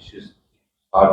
60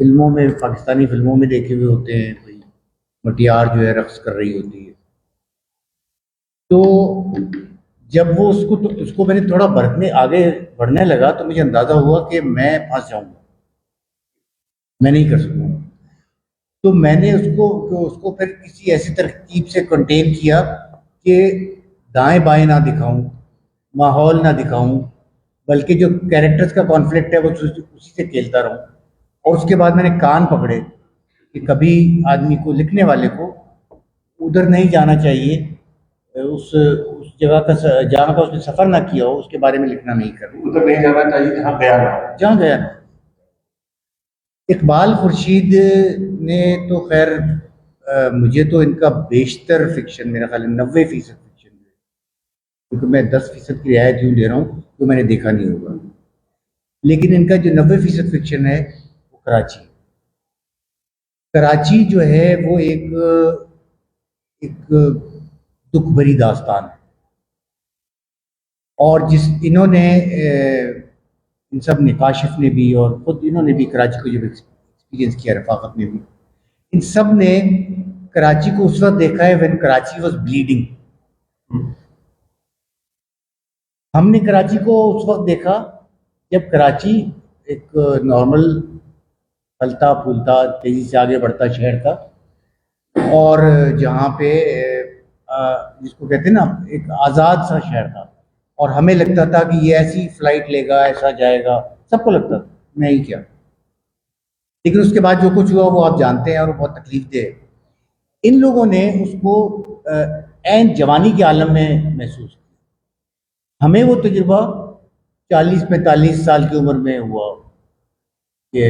فلموں میں، پاکستانی فلموں میں دیکھے ہوئے ہوتے ہیں، کوئی مٹیار جو ہے رقص کر رہی ہوتی ہے. تو جب وہ اس کو میں نے تھوڑا آگے بڑھنے لگا تو مجھے اندازہ ہوا کہ میں پھنس جاؤں گا، میں نہیں کر سکوں گا. تو میں نے اس کو پھر کسی ایسی ترکیب سے کنٹین کیا کہ دائیں بائیں نہ دکھاؤں، ماحول نہ دکھاؤں، بلکہ جو کیریکٹرز کا کانفلکٹ ہے وہ اسی سے کھیلتا رہوں. اور اس کے بعد میں نے کان پکڑے کہ کبھی آدمی کو، لکھنے والے کو، ادھر نہیں جانا چاہیے، اس جگہ کا جہاں کا اس نے سفر نہ کیا ہو اس کے بارے میں لکھنا نہیں کرنا، ادھر نہیں جانا چاہیے جہاں گیا نہ ہو. جہاں گیا نہ. اقبال خورشید نے تو خیر مجھے تو ان کا بیشتر فکشن، میرا خیال ہے 90% فکشن ہے، کیونکہ میں 10% کی رعایت یوں دے رہا ہوں جو میں نے دیکھا نہیں ہوگا، لیکن ان کا جو 90% فکشن ہے وہ کراچی جو ہے وہ ایک دکھ بھری داستان ہے. اور انہوں نے ان سب نے، کاشف نے بھی اور خود انہوں نے بھی کراچی کو جب ایکسپیرینس کیا، رفاقت نے بھی، ان سب نے کراچی کو اس وقت دیکھا ہے وین کراچی واز بلیڈنگ. ہم نے کراچی کو اس وقت دیکھا جب کراچی ایک نارمل پھلتا پھولتا تیزی سے آگے بڑھتا شہر تھا، اور جہاں پہ جس کو کہتے ہیں نا ایک آزاد سا شہر تھا، اور ہمیں لگتا تھا کہ یہ ایسی فلائٹ لے گا، ایسا جائے گا، سب کو لگتا تھا، نہیں کیا. لیکن اس کے بعد جو کچھ ہوا وہ آپ جانتے ہیں، اور وہ بہت تکلیف دہ. ان لوگوں نے اس کو عین جوانی کے عالم میں محسوس کیا. ہمیں وہ تجربہ 40-45 سال کی عمر میں ہوا کہ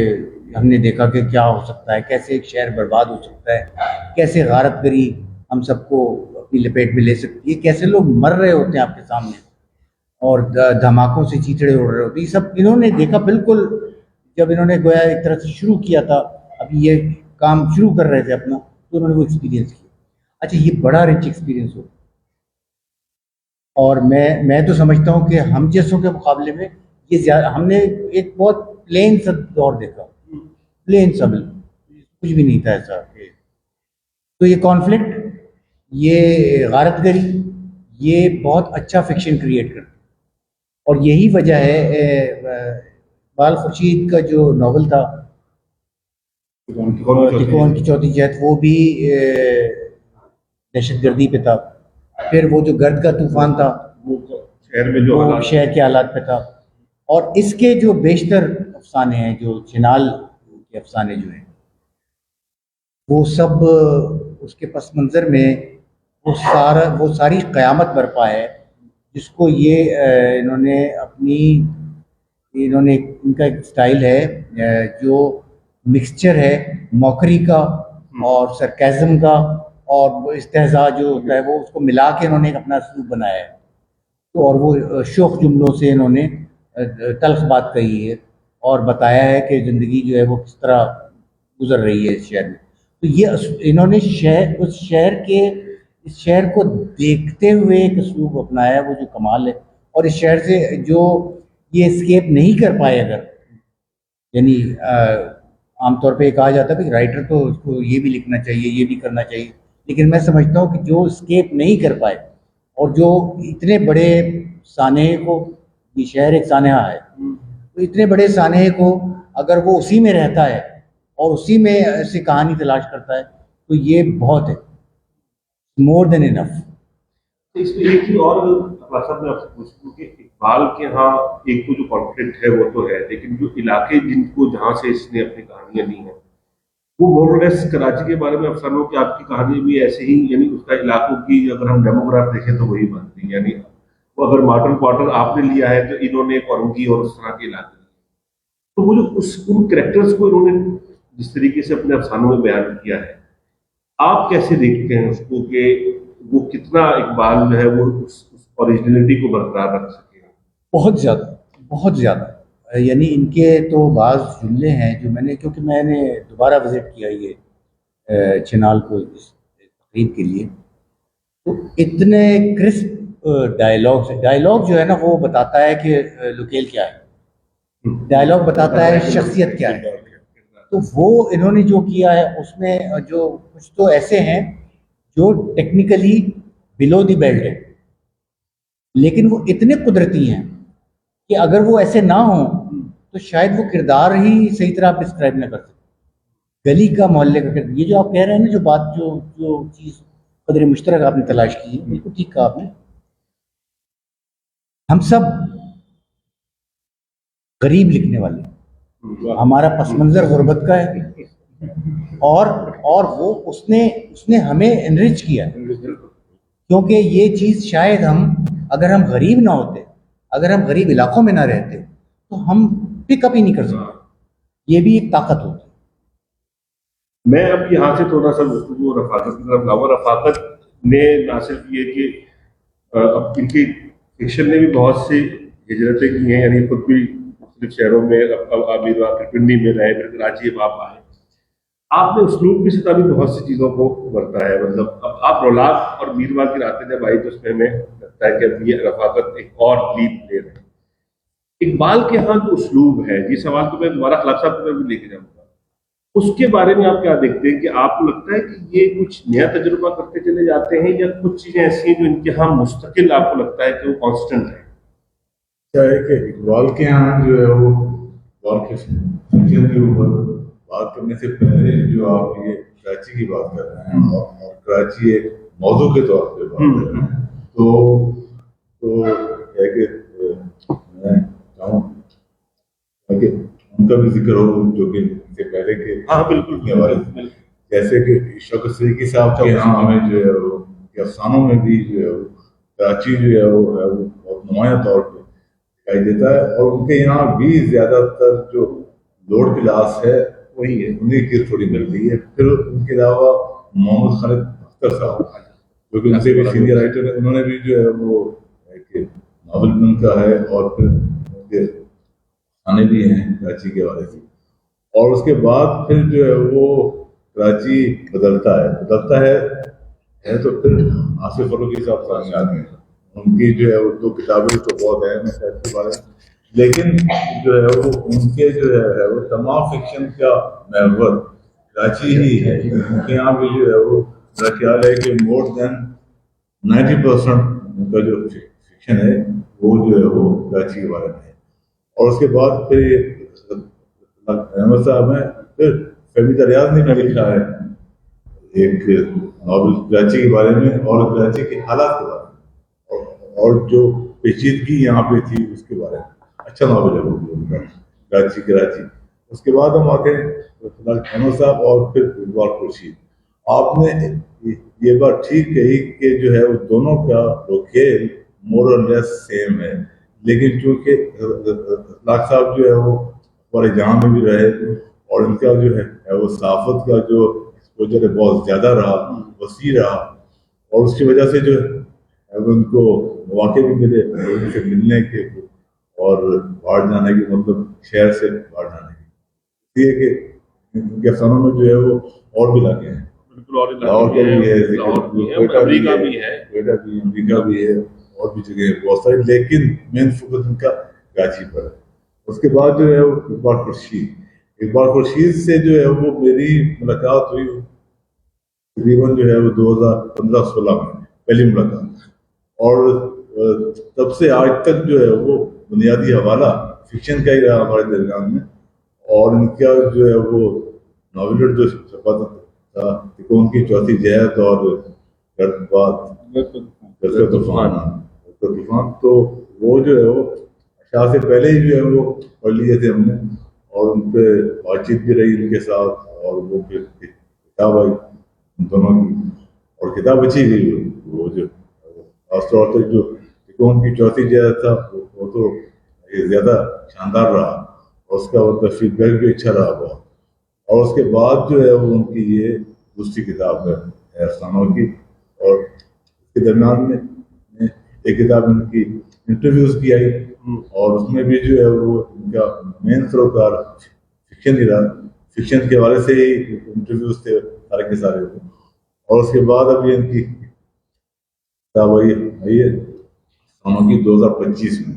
ہم نے دیکھا کہ کیا ہو سکتا ہے، کیسے ایک شہر برباد ہو سکتا ہے، کیسے غارت گری ہم سب کو اپنی لپیٹ میں لے سکتی ہے، کیسے لوگ مر رہے ہوتے ہیں آپ کے سامنے اور دھماکوں سے چیچڑے اڑ رہے ہوتے ہیں. یہ سب انہوں نے دیکھا. بالکل جب انہوں نے گویا ایک طرح سے شروع کیا تھا، ابھی یہ کام شروع کر رہے تھے اپنا، تو انہوں نے وہ ایکسپیرینس کیا. اچھا، یہ بڑا رچ ایکسپیرینس ہوتا، اور میں تو سمجھتا ہوں کہ ہم جیسوں کے مقابلے میں یہ زیادہ، ہم نے ایک بہت پلین سا دور دیکھا، پلین سا، بالکل کچھ بھی نہیں تھا ایسا. تو یہ کانفلکٹ، یہ غارت گری، یہ بہت اچھا فکشن کریٹ کرتا. اور یہی وجہ ہے اقبال خورشید کا جو ناول تھا تکون کی چوتھی جہت، وہ بھی دہشت گردی پہ تھا. پھر وہ جو گرد کا طوفان تھا وہ شہر میں جو وہ شہر کے حالات پہ تھا. اور اس کے جو بیشتر افسانے ہیں، جو چنال کے افسانے جو ہیں، وہ سب اس کے پس منظر میں وہ ساری قیامت برپا ہے جس کو یہ انہوں نے ان کا ایک سٹائل ہے جو مکسچر ہے موکری کا اور سرکیزم کا اور استہزاء جو ہوتا ہے، وہ اس کو ملا کے انہوں نے ایک اپنا اسلوب بنایا ہے. تو اور وہ شوخ جملوں سے انہوں نے تلخ بات کہی ہے اور بتایا ہے کہ زندگی جو ہے وہ کس طرح گزر رہی ہے اس شہر میں. تو یہ انہوں نے اس شہر کو دیکھتے ہوئے ایک اسلوب اپنایا ہے، وہ جو کمال ہے. اور اس شہر سے جو یہ اسکیپ نہیں کر پائے، اگر یعنی عام طور پہ یہ کہا جاتا ہے کہ رائٹر تو اس کو یہ بھی لکھنا چاہیے، یہ بھی کرنا چاہیے، لیکن میں سمجھتا ہوں کہ جو اسکیپ نہیں کر پائے اور جو اتنے بڑے سانحے کو، یہ شہر ایک سانحہ ہے، تو اتنے بڑے سانحے کو اگر وہ اسی میں رہتا ہے اور اسی میں سے کہانی تلاش کرتا ہے تو یہ بہت ہے، مور دین انف. اس میں ایک ہی اور صاحب میں آپ سے پوچھوں کہ اقبال کے ہاں ایک تو جو کانفلکٹ ہے وہ تو ہے، لیکن جو علاقے جہاں سے اس نے اپنی کہانیاں لی ہیں وہ مور لیس کراچی کے بارے میں افسانوں کی آپ کی کہانی بھی ایسے ہی، یعنی اس کا علاقوں کی اگر ہم ڈیموگراف دیکھیں تو وہی بنتی ہے. یعنی وہ اگر ماڈرن کوارٹر آپ نے لیا ہے تو انہوں نے اورنگی اور اس طرح کے علاقے لیے. تو وہ جو ان کریکٹرز کو انہوں نے جس طریقے سے اپنے افسانوں میں بیان کیا ہے، آپ کیسے دیکھتے ہیں اس کو کہ وہ کتنا اقبال جو ہے وہ اس اوریجنلٹی کو برقرار رکھ سکے؟ بہت زیادہ، بہت زیادہ. یعنی ان کے تو بعض جملے ہیں جو کیونکہ میں نے دوبارہ وزٹ کیا یہ چنال کو اس تقریب کے لیے، تو اتنے کرسپ ڈائلاگ جو ہے نا وہ بتاتا ہے کہ لوکیل کیا ہے، ڈائلاگ بتاتا ہے شخصیت کیا ہے. تو وہ انہوں نے جو کیا ہے اس میں جو کچھ تو ایسے ہیں جو ٹیکنیکلی بلو دی بیلٹ ہے، لیکن وہ اتنے قدرتی ہیں کہ اگر وہ ایسے نہ ہوں تو شاید وہ کردار ہی صحیح طرح آپ ڈسکرائب نہ کر سکتے، گلی کا محلے کا کردار. یہ جو آپ کہہ رہے ہیں نا، جو بات جو چیز قدر مشترک آپ نے تلاش کی ہے، بالکل ٹھیک کہا آپ نے. ہم سب غریب لکھنے والے، ہمارا پس منظر غربت کا ہے، اور وہ اس نے ہمیں انرچ کیا ہے، کیونکہ یہ چیز شاید اگر ہم غریب نہ ہوتے، اگر ہم غریب علاقوں میں نہ رہتے تو ہم پک اپ ہی نہیں کر سکتے. یہ بھی ایک طاقت ہوتی ہے. میں اب یہاں سے تھوڑا سا گفتگو رفاقت کی طرف لاؤں. رفاقت نے نہ صرف یہ کہ اب ان کی فکشن نے بھی بہت سی ہجرتیں کی ہیں، یعنی خود بھی مختلف شہروں میں، اب پھر پنڈی میں رہے، پھر کراچی اب آپ آئے. آپ نے اسلوب کی سطح بھی بہت سی چیزوں کو برتا ہے. مطلب اب آپ رولاد اور میرواہ کی راتیں جب آئی تو اس میں ہمیں لگتا ہے کہ اب یہ رفاقت ایک اور لیپ لے رہے ہیں. اقبال کے ہاں جو اسلوب ہے، یہ سوال تو میں دوبارہ خلاق صاحب کی طرف بھی لے کے جاؤں گا، اس کے بارے میں آپ کیا دیکھتے ہیں کہ آپ کو لگتا ہے کہ یہ کچھ نیا تجربہ کرتے چلے جاتے ہیں، یا کچھ چیزیں ایسی ہیں جو ان کے ہاں مستقل آپ کو لگتا ہے کہ وہ کانسٹنٹ ہے؟ کیا ہے کہ اقبال کے یہاں جو ہے وہ اقبال کے فکشن کے اوپر بات کرنے سے پہلے جو آپ یہ کراچی کی بات کر رہے ہیں اور کراچی ایک موضوع کے طور پہ بات کر رہے ہیں، تو ہے کہ میں چاہوں کہ ان کا بھی ذکر ہو جو کہ ان سے پہلے کے بالکل، جیسے کہ شوکت صدیقی صاحب کے یہاں ہمیں جو ہے وہ افسانوں میں بھی جو ہے وہ کراچی جو ہے وہ بہت نمایاں طور پہ دکھائی دیتا ہے، اور ان کے یہاں بھی زیادہ تر جو لوڈ کلاس ہے وہی ہے، انہیں کی تھوڑی ملتی ہے. پھر ان کے علاوہ محمد خالد اختر صاحب جو کہ ان سے بھی سینئر رائٹر ہیں، انہوں نے بھی جو ہے وہ ناول ان کا ہے، اور پھر ان کے کھانے بھی ہیں کراچی کے حوالے سے. اور اس کے بعد پھر جو ہے وہ کراچی بدلتا ہے تو پھر آصف فروغی صاحب سامنے آتے ہیں. ان کی جو ہے وہ 2 کتابیں تو بہت اہم ہے اس کے بارے میں، لیکن جو ہے وہ ان کے جو ہے وہ تمام فکشن کا محور کراچی ہی ہے. ان کے یہاں بھی جو ہے وہ میرا خیال ہے کہ مور دین 90% ان کا جو فکشن ہے وہ جو ہے وہ کراچی کے بارے میں ہے. اور اس کے بعد پھر احمد صاحب ہیں، پھر فہمیدہ ریاض نے بھی لکھا ہے ایک ناول کراچی کے بارے میں اور کراچی کے حالات کے بارے میں، اور جو پیچیدگی یہاں پہ تھی اس کے بارے میں. اچھا ناول ہے وہ کراچی. اس کے بعد ہم آتے ہیں احمد صاحب اور پھر اقبال خورشید. آپ نے یہ بات ٹھیک کہی کہ جو ہے وہ دونوں کا کھیل مور اور لیس سیم ہے، لیکن چونکہ لاکھ صاحب جو ہے وہ ہمارے جہاں میں بھی رہے، اور ان کا جو ہے وہ صحافت کا جو ایکسپوجر ہے بہت زیادہ رہا، وسیع رہا، اور اس کی وجہ سے جو ہے ان کو مواقع بھی ملے ان سے ملنے کے اور باہر جانے کے، مطلب شہر سے باہر جانے کے. یہ کہ ان کے افسانوں میں جو ہے وہ اور بھی علاقے ہیں، لاہور کا بھی ہے، کوئٹہ بھی ہے، امریکہ بھی ہے، اور بھی جگہ بہت ساری، لیکن مین فوکس ان کا کراچی پر ہے. اس کے بعد جو ہے وہ اقبال خورشید سے جو ہے وہ میری ملاقات ہوئی تقریباً جو ہے وہ 2015-16 میں پہلی ملاقات، اور تب سے آج تک جو ہے وہ بنیادی حوالہ فکشن کا ہی رہا ہمارے درمیان میں. اور ان کا جو ہے وہ ناولٹ جو چھپا تھا تکون کی چوتھی جہت اور طوفان، تو وہ جو ہے وہ شاہ سے پہلے ہی جو ہے وہ پڑھ لیے تھے ہم نے، اور ان پہ بات چیت بھی رہی ان کے ساتھ، اور وہ پھر کتاب آئی ان دونوں کی، اور کتاب اچھی گئی. وہ جو خاص طور سے جو تکون کی چوتھی جہت تھا وہ تو زیادہ شاندار رہا، اور اس کا فیڈ بیک بھی اچھا رہا بہت. اور اس کے بعد جو ہے وہ ان کی یہ دوسری کتاب ہے افسانوں کی، اور اس کے درمیان میں ایک کتاب ان کی انٹرویوز کی آئی، اور اس میں بھی جو ہے وہ ان کا مین سروکار فکشن ہی رہا. فکشن کے حوالے سے ہی انٹرویوز تھے سارے کے سارے. اور اس کے بعد ابھی ان کی کتاب آئی ہے افسانوں کی 2025 میں.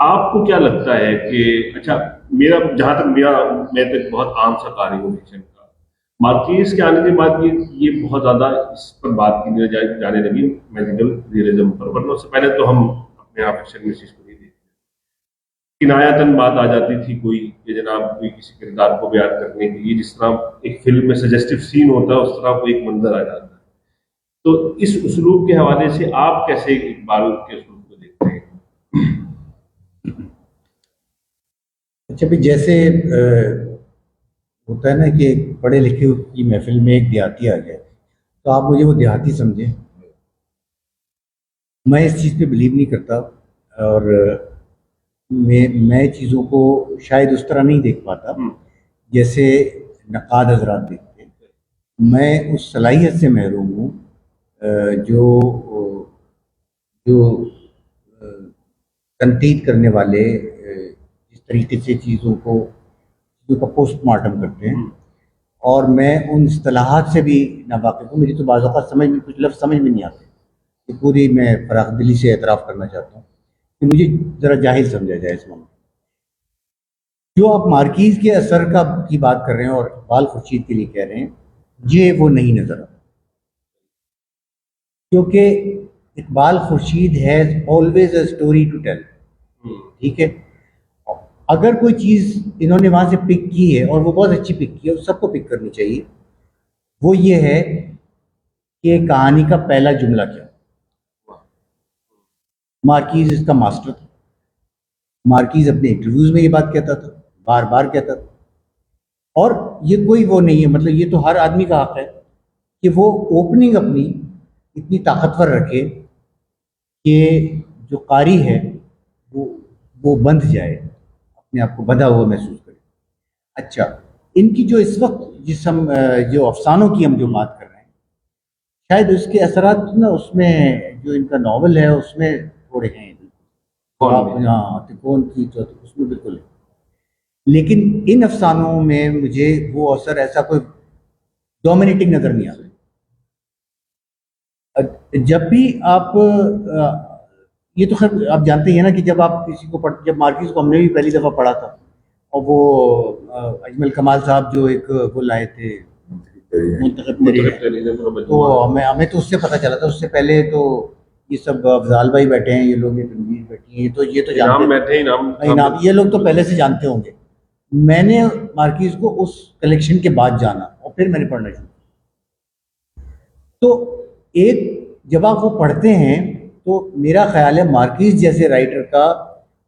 آپ کو کیا لگتا ہے کہ اچھا میرا جہاں تک میں تو ایک بہت عام سا قاری ہوں فکشن کا، مارکیز کے آنے کے بعد یہ بہت زیادہ اس پر بات کی جانے لگی میجیکل ریئلزم پر، ورنہ اس سے پہلے تو ہم اپنے یہاں فکشن میں اس چیز کو نہیں دیکھتے، کنایتاً بات آ جاتی تھی کوئی کہ جناب کوئی کسی کردار کو بیان کرنے کے لیے، جس طرح ایک فلم میں سجیسٹو سین ہوتا ہے اس طرح کوئی ایک منظر آ جاتا ہے. تو اس اسلوب کے حوالے سے آپ کیسے اقبال کے اسلوب کو دیکھتے ہیں؟ اچھا بھی جیسے ہوتا ہے نا کہ پڑھے لکھے کی محفل میں ایک دیہاتی آ جائے تو آپ مجھے وہ دیہاتی سمجھیں، میں اس چیز پہ بلیو نہیں کرتا، اور میں چیزوں کو شاید اس طرح نہیں دیکھ پاتا جیسے نقاد حضرات دیکھتے ہیں. میں اس صلاحیت سے محروم ہوں جو تنقید کرنے والے جس طریقے سے چیزوں کا پوسٹ مارٹم کرتے ہیں، اور میں ان اصطلاحات سے بھی ناواقف ہوں. مجھے تو بعض اوقات کچھ لفظ سمجھ میں نہیں آتے، یہ پوری میں فراخ دلی سے اعتراف کرنا چاہتا ہوں کہ مجھے ذرا جاہل سمجھا جائے اس معاملے. جو آپ مارکیز کے اثر کی بات کر رہے ہیں اور اقبال خورشید کے لیے کہہ رہے ہیں، یہ وہ نہیں نظر آتا، کیونکہ Iqbal Khurshid has always a story to tell. ٹھیک ہے، اگر کوئی چیز انہوں نے وہاں سے پک کی ہے اور وہ بہت اچھی پک کی ہے، سب کو پک کرنی چاہیے، وہ یہ ہے کہ کہانی کا پہلا جملہ کیا. مارکیز اس کا ماسٹر تھا. مارکیز اپنے انٹرویوز میں یہ بات کہتا تھا، بار بار کہتا تھا، اور یہ کوئی وہ نہیں ہے، مطلب یہ تو ہر آدمی کا حق ہے کہ وہ اوپننگ اپنی اتنی طاقتور رکھے کہ جو قاری ہے وہ بندھ جائے، اپنے آپ کو بندھا ہوا محسوس کرے. اچھا، ان کی جو اس وقت جو افسانوں کی ہم جو بات کر رہے ہیں، شاید اس کے اثرات نا اس میں جو ان کا ناول ہے اس میں تھوڑے ہیں، کون کی تو اس میں بالکل ہے، لیکن ان افسانوں میں مجھے وہ اثر ایسا کوئی ڈومینیٹنگ نظر نہیں آتا. جب بھی آپ یہ تو خیر آپ جانتے ہیں نا کہ جب آپ کسی کو جب مارکیز کو ہم نے بھی پہلی دفعہ پڑھا تھا، اور وہ اجمل کمال صاحب جو ایک وہ لائے تھے منتخب تو ہمیں تو اس سے پتہ چلا تھا. اس سے پہلے تو یہ سب افضال بھائی بیٹھے ہیں، یہ لوگ تنویر بیٹھی ہیں، یہ تو جانتے ہیں، یہ لوگ تو پہلے سے جانتے ہوں گے. میں نے مارکیز کو اس کلیکشن کے بعد جانا اور پھر میں نے پڑھنا شروع. تو ایک جب آپ وہ پڑھتے ہیں تو میرا خیال ہے مارکیز جیسے رائٹر کا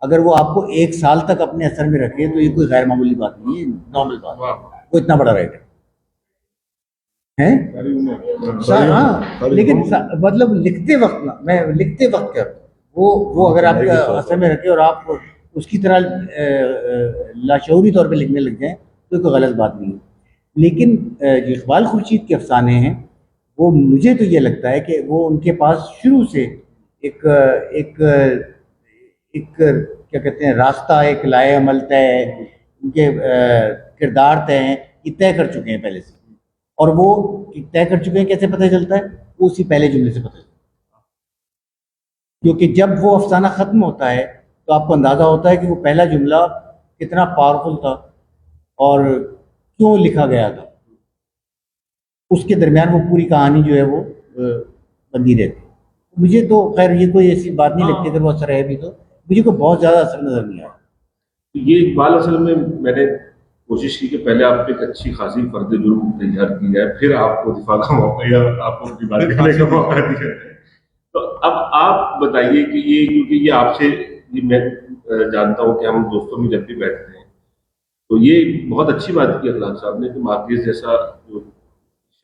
اگر وہ آپ کو 1 سال تک اپنے اثر میں رکھے تو یہ کوئی غیر معمولی بات نہیں ہے، نارمل بات. وہ اتنا بڑا رائٹر ہے، ہاں، لیکن مطلب لکھتے وقت نا، میں لکھتے وقت کیا وہ اگر آپ کے اثر میں رکھے اور آپ اس کی طرح لاشعوری طور پہ لکھنے لگ جائیں تو کوئی غلط بات نہیں ہے. لیکن جو اقبال خورشید کے افسانے ہیں وہ مجھے تو یہ لگتا ہے کہ وہ ان کے پاس شروع سے ایک کیا کہتے ہیں راستہ، ایک لائے عمل طے ہے، ان کے کردار طے ہیں، یہ طے کر چکے ہیں پہلے سے، اور وہ طے کر چکے ہیں. کیسے پتہ چلتا ہے؟ وہ اسی پہلے جملے سے پتہ چلتا ہے، کیونکہ جب وہ افسانہ ختم ہوتا ہے تو آپ کو اندازہ ہوتا ہے کہ وہ پہلا جملہ کتنا پاورفل تھا اور کیوں لکھا گیا تھا. اس کے درمیان وہ پوری کہانی جو ہے وہ بندی رہتی. مجھے تو خیر یہ کوئی ایسی بات نہیں لگتی، اگر وہ اثر ہے بھی تو مجھے کوئی بہت زیادہ اثر نظر نہیں آیا. یہ اقبال اصل میں نے کوشش کی کہ پہلے آپ کو ایک اچھی خاصی فرد جرم تیار کی جائے، پھر آپ کو دفاع کا موقع یا آپ کو بات کرنے کا موقع دیا جائے. تو اب آپ بتائیے کہ کیونکہ یہ آپ سے میں جانتا ہوں کہ ہم دوستوں میں جب بھی بیٹھتے ہیں تو یہ بہت اچھی بات کی اخلاق صاحب نے کہ مارکیز جیسا جو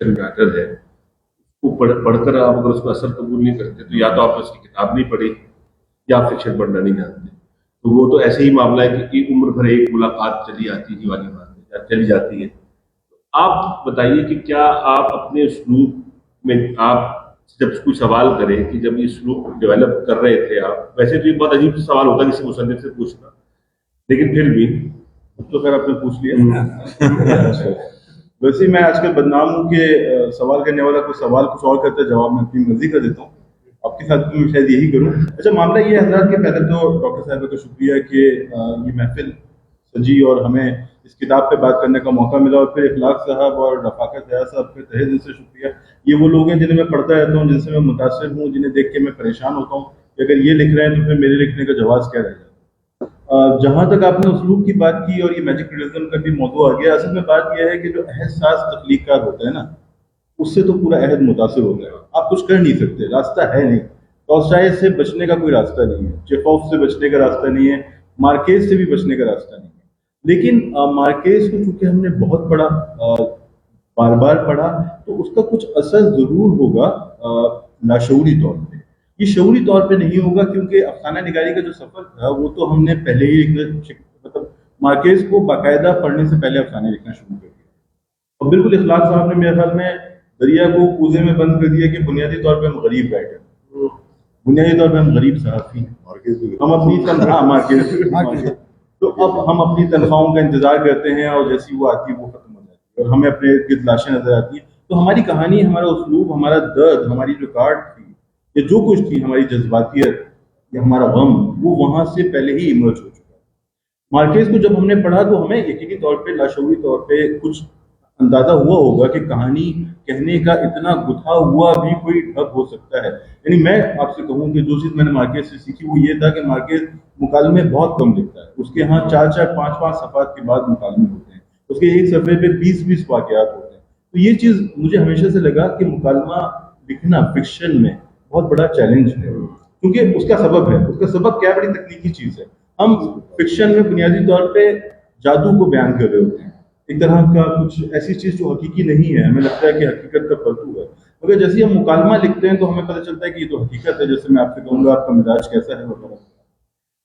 میٹر ہے اس کو پڑھ کر آپ اگر اس کو اثر قبول نہیں کرتے تو یا تو آپ نے اس کی کتاب نہیں پڑھی یا فکشن پڑھنا نہیں جانتے. تو وہ تو ایسے ہی معاملہ ہے کہ عمر بھر ایک ملاقات چلی آتی ہے والی بات چلی جاتی ہے. آپ بتائیے کہ کیا آپ اپنے اسلوب میں آپ جب کوئی سوال کریں کہ جب یہ اسلوب ڈیولپ کر رہے تھے آپ، ویسے تو یہ بہت عجیب سوال ہوتا ہے کسی مصنف سے پوچھنا، لیکن پھر بھی تو خیر آپ نے پوچھ لیا. ویسے میں آج کل بدنام ہوں کہ سوال کرنے والا کوئی سوال کچھ اور کرتا ہے، جواب میں اپنی مرضی کا دیتا ہوں. آپ کے ساتھ بھی میں شاید یہی کروں. اچھا معاملہ یہ ہے حضرات کہ پہلے تو ڈاکٹر صاحبہ کا شکریہ کہ یہ محفل سجی اور ہمیں اس کتاب پہ بات کرنے کا موقع ملا, اور پھر اخلاق صاحب اور رفاقت حیات صاحب کا تہہ دل سے شکریہ. یہ وہ لوگ ہیں جنہیں میں پڑھتا رہتا ہوں, جن سے میں متاثر ہوں, جنہیں دیکھ کے میں پریشان ہوتا ہوں کہ اگر یہ لکھ رہے ہیں تو پھر میرے لکھنے کا جواز کیا رہ جاتا ہے. جہاں تک آپ نے اسلوب کی بات کی اور یہ میجک ریئلزم کا بھی موضوع آ گیا, اصل میں بات یہ ہے کہ جو احساس تخلیق کار ہوتا ہے نا, اس سے تو پورا عہد متاثر ہوتا ہے. آپ کچھ کر نہیں سکتے, راستہ ہے نہیں. ٹولسٹائے سے بچنے کا کوئی راستہ نہیں ہے, چیخوف سے بچنے کا راستہ نہیں ہے, مارکیز سے بھی بچنے کا راستہ نہیں ہے. لیکن مارکیز کو چونکہ ہم نے بہت پڑھا, بار بار پڑھا, تو اس کا کچھ اثر ضرور ہوگا لاشعوری طور پہ. یہ شعوری طور پہ نہیں ہوگا کیونکہ افسانہ نگاری کا جو سفر تھا وہ تو ہم نے پہلے ہی مطلب مارکیز کو باقاعدہ پڑھنے سے پہلے افسانے لکھنا شروع کر دیا. اور بالکل اخلاق صاحب نے میرے خیال میں دریا کو کوزے میں بند کر دیا کہ بنیادی طور پہ ہم غریب رائٹر, بنیادی طور پہ ہم غریب صحافی ہیں. ہم اپنی تنخواہ تو اب ہم اپنی تنخواہوں کا انتظار کرتے ہیں, اور جیسی وہ آتی ہے وہ ختم ہو جاتی ہے, اور ہمیں اپنے ارد لاشیں نظر آتی ہیں. تو ہماری کہانی, ہمارا اسلوب, ہمارا درد, ہماری جو کاٹ تھی یا جو کچھ تھی, ہماری جذباتیت یا ہمارا غم, وہ وہاں سے پہلے ہی ایمرج ہو چکا ہے. مارکیز کو جب ہم نے پڑھا تو ہمیں یقینی طور پہ لاشعوری طور پہ کچھ اندازہ ہوا ہوگا کہ کہانی کہنے کا اتنا گتھا ہوا بھی کوئی ڈھب ہو سکتا ہے. یعنی میں آپ سے کہوں کہ جو چیز میں نے مارکیز سے سیکھی وہ یہ تھا کہ مارکیز مکالمے بہت کم لکھتا ہے. اس کے ہاں 4-4 5-5 صفحات کے بعد مکالمے ہوتے ہیں, اس کے ایک صفحے پہ 20-20 واقعات ہوتے ہیں. تو یہ چیز مجھے ہمیشہ سے لگا کہ مکالمہ لکھنا فکشن میں بہت بڑا چیلنج ہے, کیونکہ اس کا سبب ہے. اس کا سبب کیا, بڑی تکنیکی چیز ہے. ہم فکشن میں بنیادی طور پہ جادو کو بیان کر رہے ہوتے ہیں, ایک طرح کا کچھ ایسی چیز جو حقیقی نہیں ہے. ہمیں لگتا ہے کہ حقیقت کا پلٹو ہے, مگر جیسے ہم مکالمہ لکھتے ہیں تو ہمیں پتہ چلتا ہے کہ یہ تو حقیقت ہے. جیسے میں آپ سے کہوں گا آپ کا مزاج کیسا ہے وغیرہ.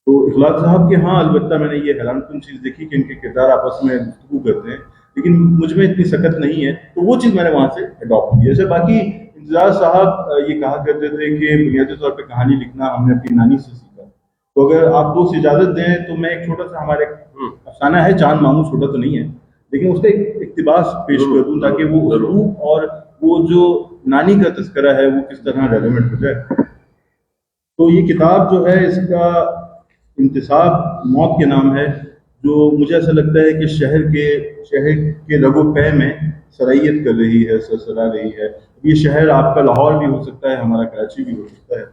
تو اخلاق صاحب کے ہاں البتہ میں نے یہ حیران کن چیز دیکھی کہ ان کے کردار آپس میں گفتگو کرتے ہیں, لیکن مجھ میں اتنی سکت نہیں ہے, تو وہ چیز میں نے وہاں سے اڈاپٹ کی. جیسے باقی انتظار صاحب یہ کہا کرتے تھے کہ بنیادی طور پہ کہانی لکھنا ہم نے اپنی نانی سے سیکھا. تو اگر آپ دوست اجازت دیں تو میں ایک چھوٹا سا, ہمارے افسانہ ہے چاند ماموں, چھوٹا تو نہیں ہے لیکن اس کا ایک اقتباس پیش کر دوں تاکہ وہ اسلوب اور وہ جو نانی کا تذکرہ ہے وہ کس طرح ریلیونٹ ہو جائے. تو یہ کتاب جو ہے اس کا انتصاب موت کے نام ہے, جو مجھے ایسا لگتا ہے کہ شہر کے رگ و پے میں سرائیت کر رہی ہے, سرسرا رہی ہے. یہ شہر آپ کا لاہور بھی ہو سکتا ہے, ہمارا کراچی بھی ہو سکتا ہے.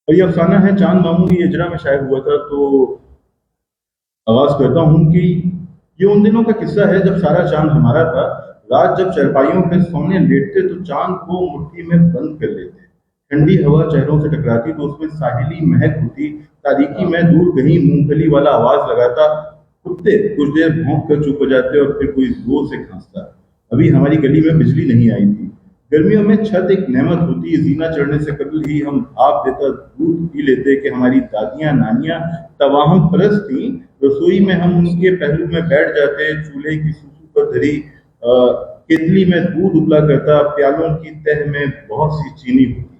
اور یہ افسانہ ہے چاند ماموں کی اجرا میں شائع ہوا تھا. تو آغاز کرتا ہوں کہ یہ ان دنوں کا قصہ ہے جب سارا چاند ہمارا تھا. رات جب چرپائیوں پہ سونے لیٹتے تو چاند کو مٹھی میں بند کر لیتے. ٹھنڈی ہوا چہروں سے ٹکراتی تو اس میں ساحلی مہک ہوتی. تاریکی میں دور کہیں مونگ پھلی والا آواز لگاتا. کتے کچھ دیر بھونک کر چپ ہو جاتے اور پھر کوئی زور سے کھانستا. ابھی ہماری گلی میں بجلی نہیں آئی تھی. گرمیوں میں چھت ایک نعمت ہوتی. زینہ چڑھنے سے قبل ہی ہم بھاپ دیتا دودھ پی لیتے کہ ہماری دادیاں نانیاں تواہم پرست تھیں. رسوئی میں ہم ان کے پہلو میں بیٹھ جاتے. چولہے کی سوسو پر دھری کتلی میں دودھ ابلا کرتا. پیالوں کی تہ میں بہت سی چینی ہوتی.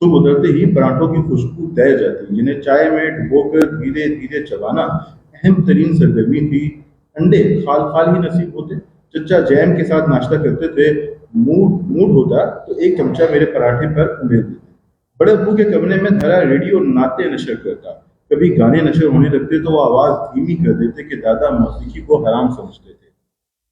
صبح اترتے ہی پراٹھوں کی خوشبو تیر جاتی, جنہیں چائے میں ڈبو کر دھیرے دھیرے چبانا اہم ترین سرگرمی تھی. انڈے خال خال ہی نصیب ہوتے. چچا جیم کے ساتھ ناشتہ کرتے تھے. موڈ ہوتا تو ایک چمچہ میرے پراٹھے پر اڑیل دیتے. بڑے ابو کے کمرے میں دھرا ریڈیو نعتیں نشر کرتا. کبھی گانے نشر ہونے لگتے تو وہ آواز دھیمی کر دیتے کہ دادا موسیقی کو حرام سمجھتے تھے.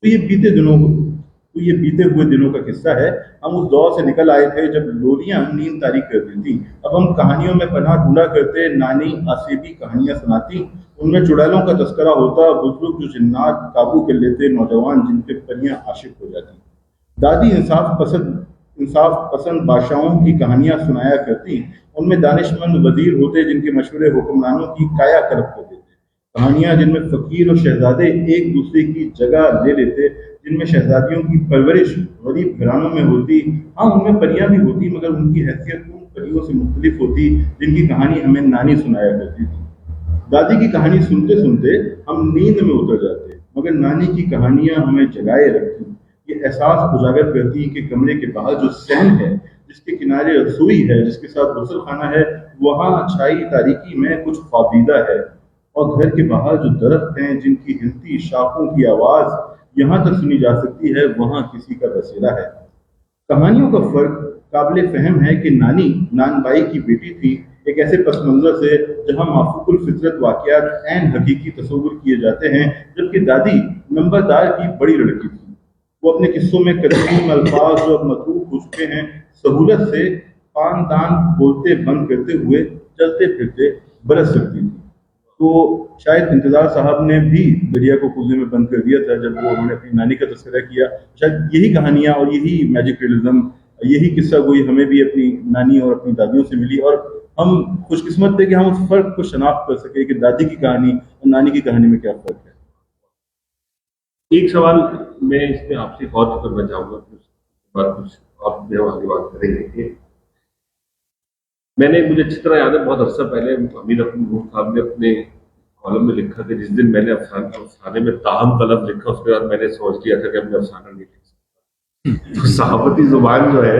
تو یہ بیتے ہوئے دنوں کا قصہ ہے. ہم اس دور سے نکل آئے تھے جب لوریاں نیند تاریخ کر دیتی. اب ہم کہانیوں میں پناہ ڈھونڈا کرتے. نانی آسیبی کہانیاں سناتی. ان میں چڑیلوں کا تذکرہ ہوتا. بزرگ جو جنات قابو کر لیتے. نوجوان جن پہ پریاں عاشق ہو جاتی. دادی انصاف پسند بادشاہوں کی کہانیاں سنایا کرتی. ان میں دانشمند وزیر ہوتے جن کے مشورے حکمرانوں کی کایا کلپ کر دیتے. کہانیاں جن میں فقیر اور شہزادے ایک دوسرے کی جگہ لے لیتے. جن میں شہزادیوں کی پرورش غریب گھرانوں میں ہوتی. ہاں ان میں پریاں بھی ہوتی مگر ان کی حیثیت ان پریوں سے مختلف ہوتی جن کی کہانی ہمیں نانی سنایا کرتی تھی. دادی کی کہانی سنتے سنتے ہم نیند میں اتر جاتے مگر نانی کی کہانیاں ہمیں جگائے رکھتی. یہ احساس اجاگر کرتی کہ کمرے کے باہر جو صحن ہے, جس کے کنارے رسوئی ہے, جس کے ساتھ غسل خانہ ہے, وہاں چھائی تاریکی میں کچھ خوابیدہ ہے. اور گھر کے باہر جو درخت ہیں جن کی ہلتی شاخوں کی آواز یہاں تک سنی جا سکتی ہے, وہاں کسی کا بسیرا ہے. کہانیوں کا فرق قابل فہم ہے کہ نان بائی کی بیٹی تھی، ایک ایسے پس منظر سے جہاں مافوق الفطرت واقعات عین حقیقی تصور کیے جاتے ہیں، جبکہ دادی نمبردار کی بڑی لڑکی تھی۔ وہ اپنے قصوں میں قدیم الفاظ جو اب متروک ہو چکے ہیں سہولت سے پان دان بولتے بند کرتے ہوئے چلتے پھرتے برس سکتی تھی۔ تو شاید انتظار صاحب نے بھی دریا کو کوزے میں بند کر دیا تھا جب وہ انہوں نے اپنی نانی کا تذکرہ کیا۔ شاید یہی کہانیاں اور یہی میجک ریئلزم، یہی قصہ گوئی ہمیں بھی اپنی نانی اور اپنی دادیوں سے ملی، اور ہم خوش قسمت تھے کہ ہم اس فرق کو شناخت کر سکے کہ دادی کی کہانی اور نانی کی کہانی میں کیا فرق ہے۔ ایک سوال میں اس میں آپ سے غور کرنا چاہوں گا، پھر اس کے بعد کچھ آپ جو آگے بات کریں گے کہ مجھے اچھی طرح یاد ہے بہت عرصہ پہلے امیر اپنے صاحب نے اپنے کالم میں لکھا کہ جس دن میں نے افسانے میں تاہم کا لفظ لکھا اس کے بعد میں نے سوچ لیا تھا کہ اب میں افسانہ نہیں لکھ سکتا۔ تو صحافتی زبان جو ہے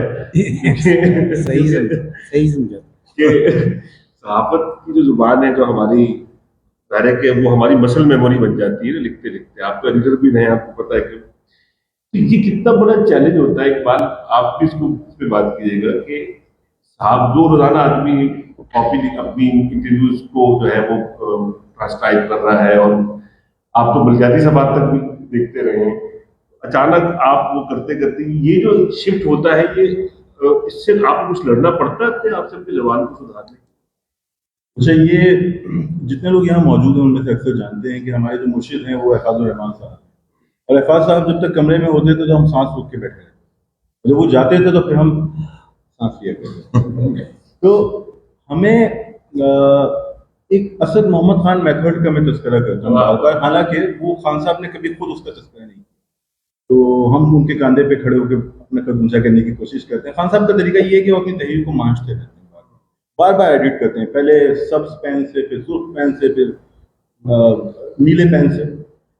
صحیح سمجھا کہ صحافت کی جو زبان ہے جو ہماری ظاہر ہے کہ وہ ہماری مسل میموری بن جاتی ہے نا لکھتے لکھتے۔ آپ کا ایڈیٹر بھی نہیں، آپ کو پتا ہے کہ یہ کتنا بڑا چیلنج ہوتا ہے۔ ایک بات آپ بھی اس پہ بات کیجیے گا کہ صاحب جو روزانہ آدمی کاپی اپنی انٹرویوز کو جو ہے وہ ٹرانسکرائب کر رہا ہے، اور آپ تو بلغاری زبان تک بھی دیکھتے رہے ہیں، اچانک آپ وہ کرتے کرتے یہ جو شفٹ ہوتا ہے، یہ اس سے آپ کو کچھ لڑنا پڑتا ہے اپنے آپ سے اپنی زبان کو سدھارنے۔ اچھا، یہ جتنے لوگ یہاں موجود ہیں ان میں سے اکثر جانتے ہیں کہ ہمارے جو مرشد ہیں وہ احفاظ الرحمان صاحب ہیں، اور احفاظ صاحب جب تک کمرے میں ہوتے تھے تو ہم سانس روک کے بیٹھے رہتے، جب وہ جاتے تھے تو پھر ہم سانس لیا کرتے۔ تو ہمیں ایک اسد محمد خان میتھڈ کا میں تذکرہ کرتا ہوں، حالانکہ وہ خان صاحب نے کبھی خود اس کا تذکرہ نہیں کیا، تو ہم ان کے کاندھے پہ کھڑے ہو کے اپنا قد اونچا کرنے کی کوشش کرتے ہیں۔ خان صاحب کا طریقہ یہ ہے کہ وہ اپنی تحریر کو مانچتے رہتے ہیں، بار بار ایڈٹ کرتے ہیں، پہلے سبز پین سے، پھر سرخ پین سے، پھر نیلے پین سے۔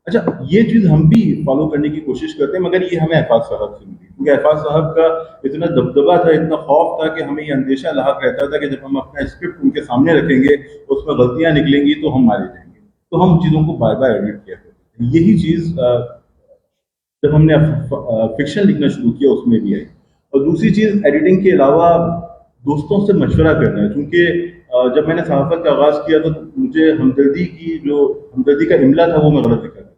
اچھا، یہ چیز ہم بھی فالو کرنے کی کوشش کرتے ہیں، مگر یہ ہمیں احفاظ صاحب سے ملی، کیونکہ احفاظ صاحب کا اتنا دبدبا تھا، اتنا خوف تھا کہ ہمیں یہ اندیشہ لاحق رہتا تھا کہ جب ہم اپنا اسکرپٹ ان کے سامنے رکھیں گے اس میں غلطیاں نکلیں گی تو ہم مارے جائیں گے، تو ہم چیزوں کو بار بار ایڈٹ کیا کرتے ہیں۔ یہی چیز جب ہم نے فکشن لکھنا شروع کیا اس میں بھی آئی۔ اور دوسری چیز ایڈیٹنگ کے علاوہ دوستوں سے مشورہ کرنا ہے، کیونکہ جب میں نے صحافت کا آغاز کیا تو مجھے ہمدردی کا املا تھا وہ میں غلط لکھا تھا،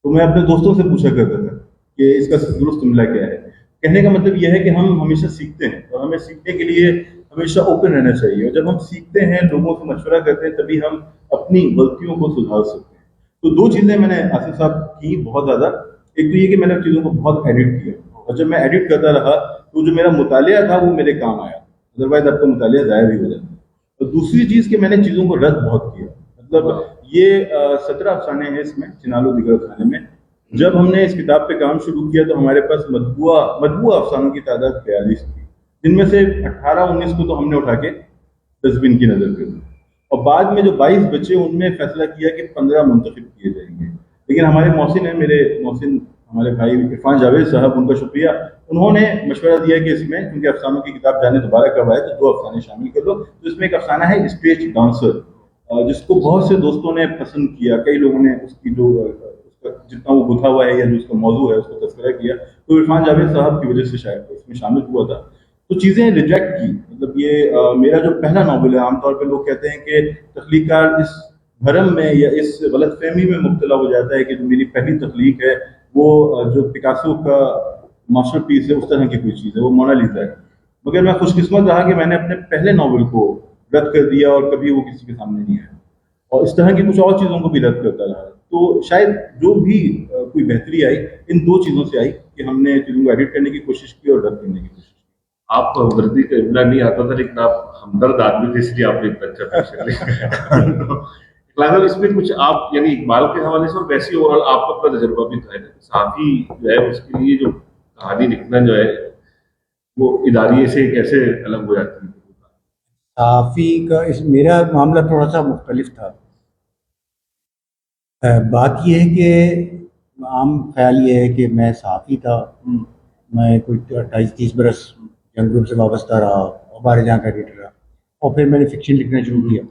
تو میں اپنے دوستوں سے پوچھا کرتا تھا کہ اس کا درست املا کیا ہے۔ کہنے کا مطلب یہ ہے کہ ہم ہمیشہ سیکھتے ہیں، اور ہمیں سیکھنے کے لیے ہمیشہ اوپن رہنا چاہیے، اور جب ہم سیکھتے ہیں، لوگوں سے مشورہ کرتے ہیں، تبھی ہم اپنی غلطیوں کو سدھار سکتے ہیں۔ تو دو چیزیں میں نے آصف صاحب کی بہت زیادہ، ایک تو یہ کہ میں نے چیزوں کو بہت ایڈٹ کیا، اور جب میں ایڈٹ کرتا رہا تو جو میرا مطالعہ تھا وہ میرے کام آیا، ادروائز آپ کا مطالعہ ضائع بھی ہو جاتا ہے۔ اور دوسری چیز کہ میں نے چیزوں کو رد بہت کیا، مطلب یہ 17 افسانے ہیں اس میں، چنالو دیگر افسانے میں۔ جب ہم نے اس کتاب پہ کام شروع کیا تو ہمارے پاس مطبوعہ افسانوں کی تعداد 42 تھی، جن میں سے 18-19 کو تو ہم نے اٹھا کے ڈسٹ بن کی نظر کر دی، اور بعد میں جو 22 بچے ان میں فیصلہ کیا کہ 15 منتخب کیے جائیں گے۔ لیکن ہمارے محسن ہیں، میرے محسن ہمارے بھائی عرفان جاوید صاحب، ان کا شکریہ، انہوں نے مشورہ دیا کہ اس میں کیونکہ افسانوں کی کتاب جانے دوبارہ کروائے تو 2 افسانے شامل کر دو۔ تو اس میں ایک افسانہ ہے اسٹیج ڈانسر، جس کو بہت سے دوستوں نے پسند کیا، کئی لوگوں نے اس کی جو جتنا وہ گتھا ہوا ہے یا جو اس کا موضوع ہے اس کو تذکرہ کیا، تو عرفان جاوید صاحب کی وجہ سے شاید اس میں شامل ہوا تھا۔ تو چیزیں ریجیکٹ کی، مطلب یہ میرا جو پہلا ناول ہے، عام طور پہ لوگ کہتے ہیں کہ تخلیق کار اس بھرم میں یا اس غلط فہمی میں مبتلا ہو جاتا ہے کہ جو میری پہلی تخلیق ہے وہ جو پکاسو کا ماسٹر پیس ہے اس طرح کی کوئی چیز ہے، وہ مونا لیزا ہے۔ مگر میں خوش قسمت رہا کہ میں نے اپنے پہلے ناول کو رد کر دیا اور کبھی وہ کسی کے سامنے نہیں آیا، اور اس طرح کی کچھ اور چیزوں کو بھی رد کرتا رہا۔ تو شاید جو بھی کوئی بہتری آئی ان 2 چیزوں سے آئی کہ ہم نے چیزوں کو ایڈٹ کرنے کی کوشش کی اور رد کرنے کی کوشش کی۔ آپ کو ہمدردی کا املا نہیں آتا تھا، لیکن آپ ہمدرد آدمی تھے، اس لیے آپ نے اتنا اچھا فیصلہ لیا۔ اقبال اس میں کچھ آپ یعنی اقبال کے حوالے سے اور ویسے اوورآل آپ کا اپنا تجربہ بھی تھا، صحافی جو ہے اس کے لیے جو کہانی لکھنا جو ہے وہ اداریے سے کیسے الگ ہو جاتی ہے؟ صحافی کا میرا معاملہ تھوڑا سا مختلف تھا۔ بات یہ ہے کہ عام خیال یہ ہے کہ میں صحافی تھا، میں کوئی 28-30 برس جنگ گروپ سے وابستہ رہا اور بارے جہاں کا ایڈیٹر رہا، اور پھر میں نے فکشن لکھنا شروع کیا۔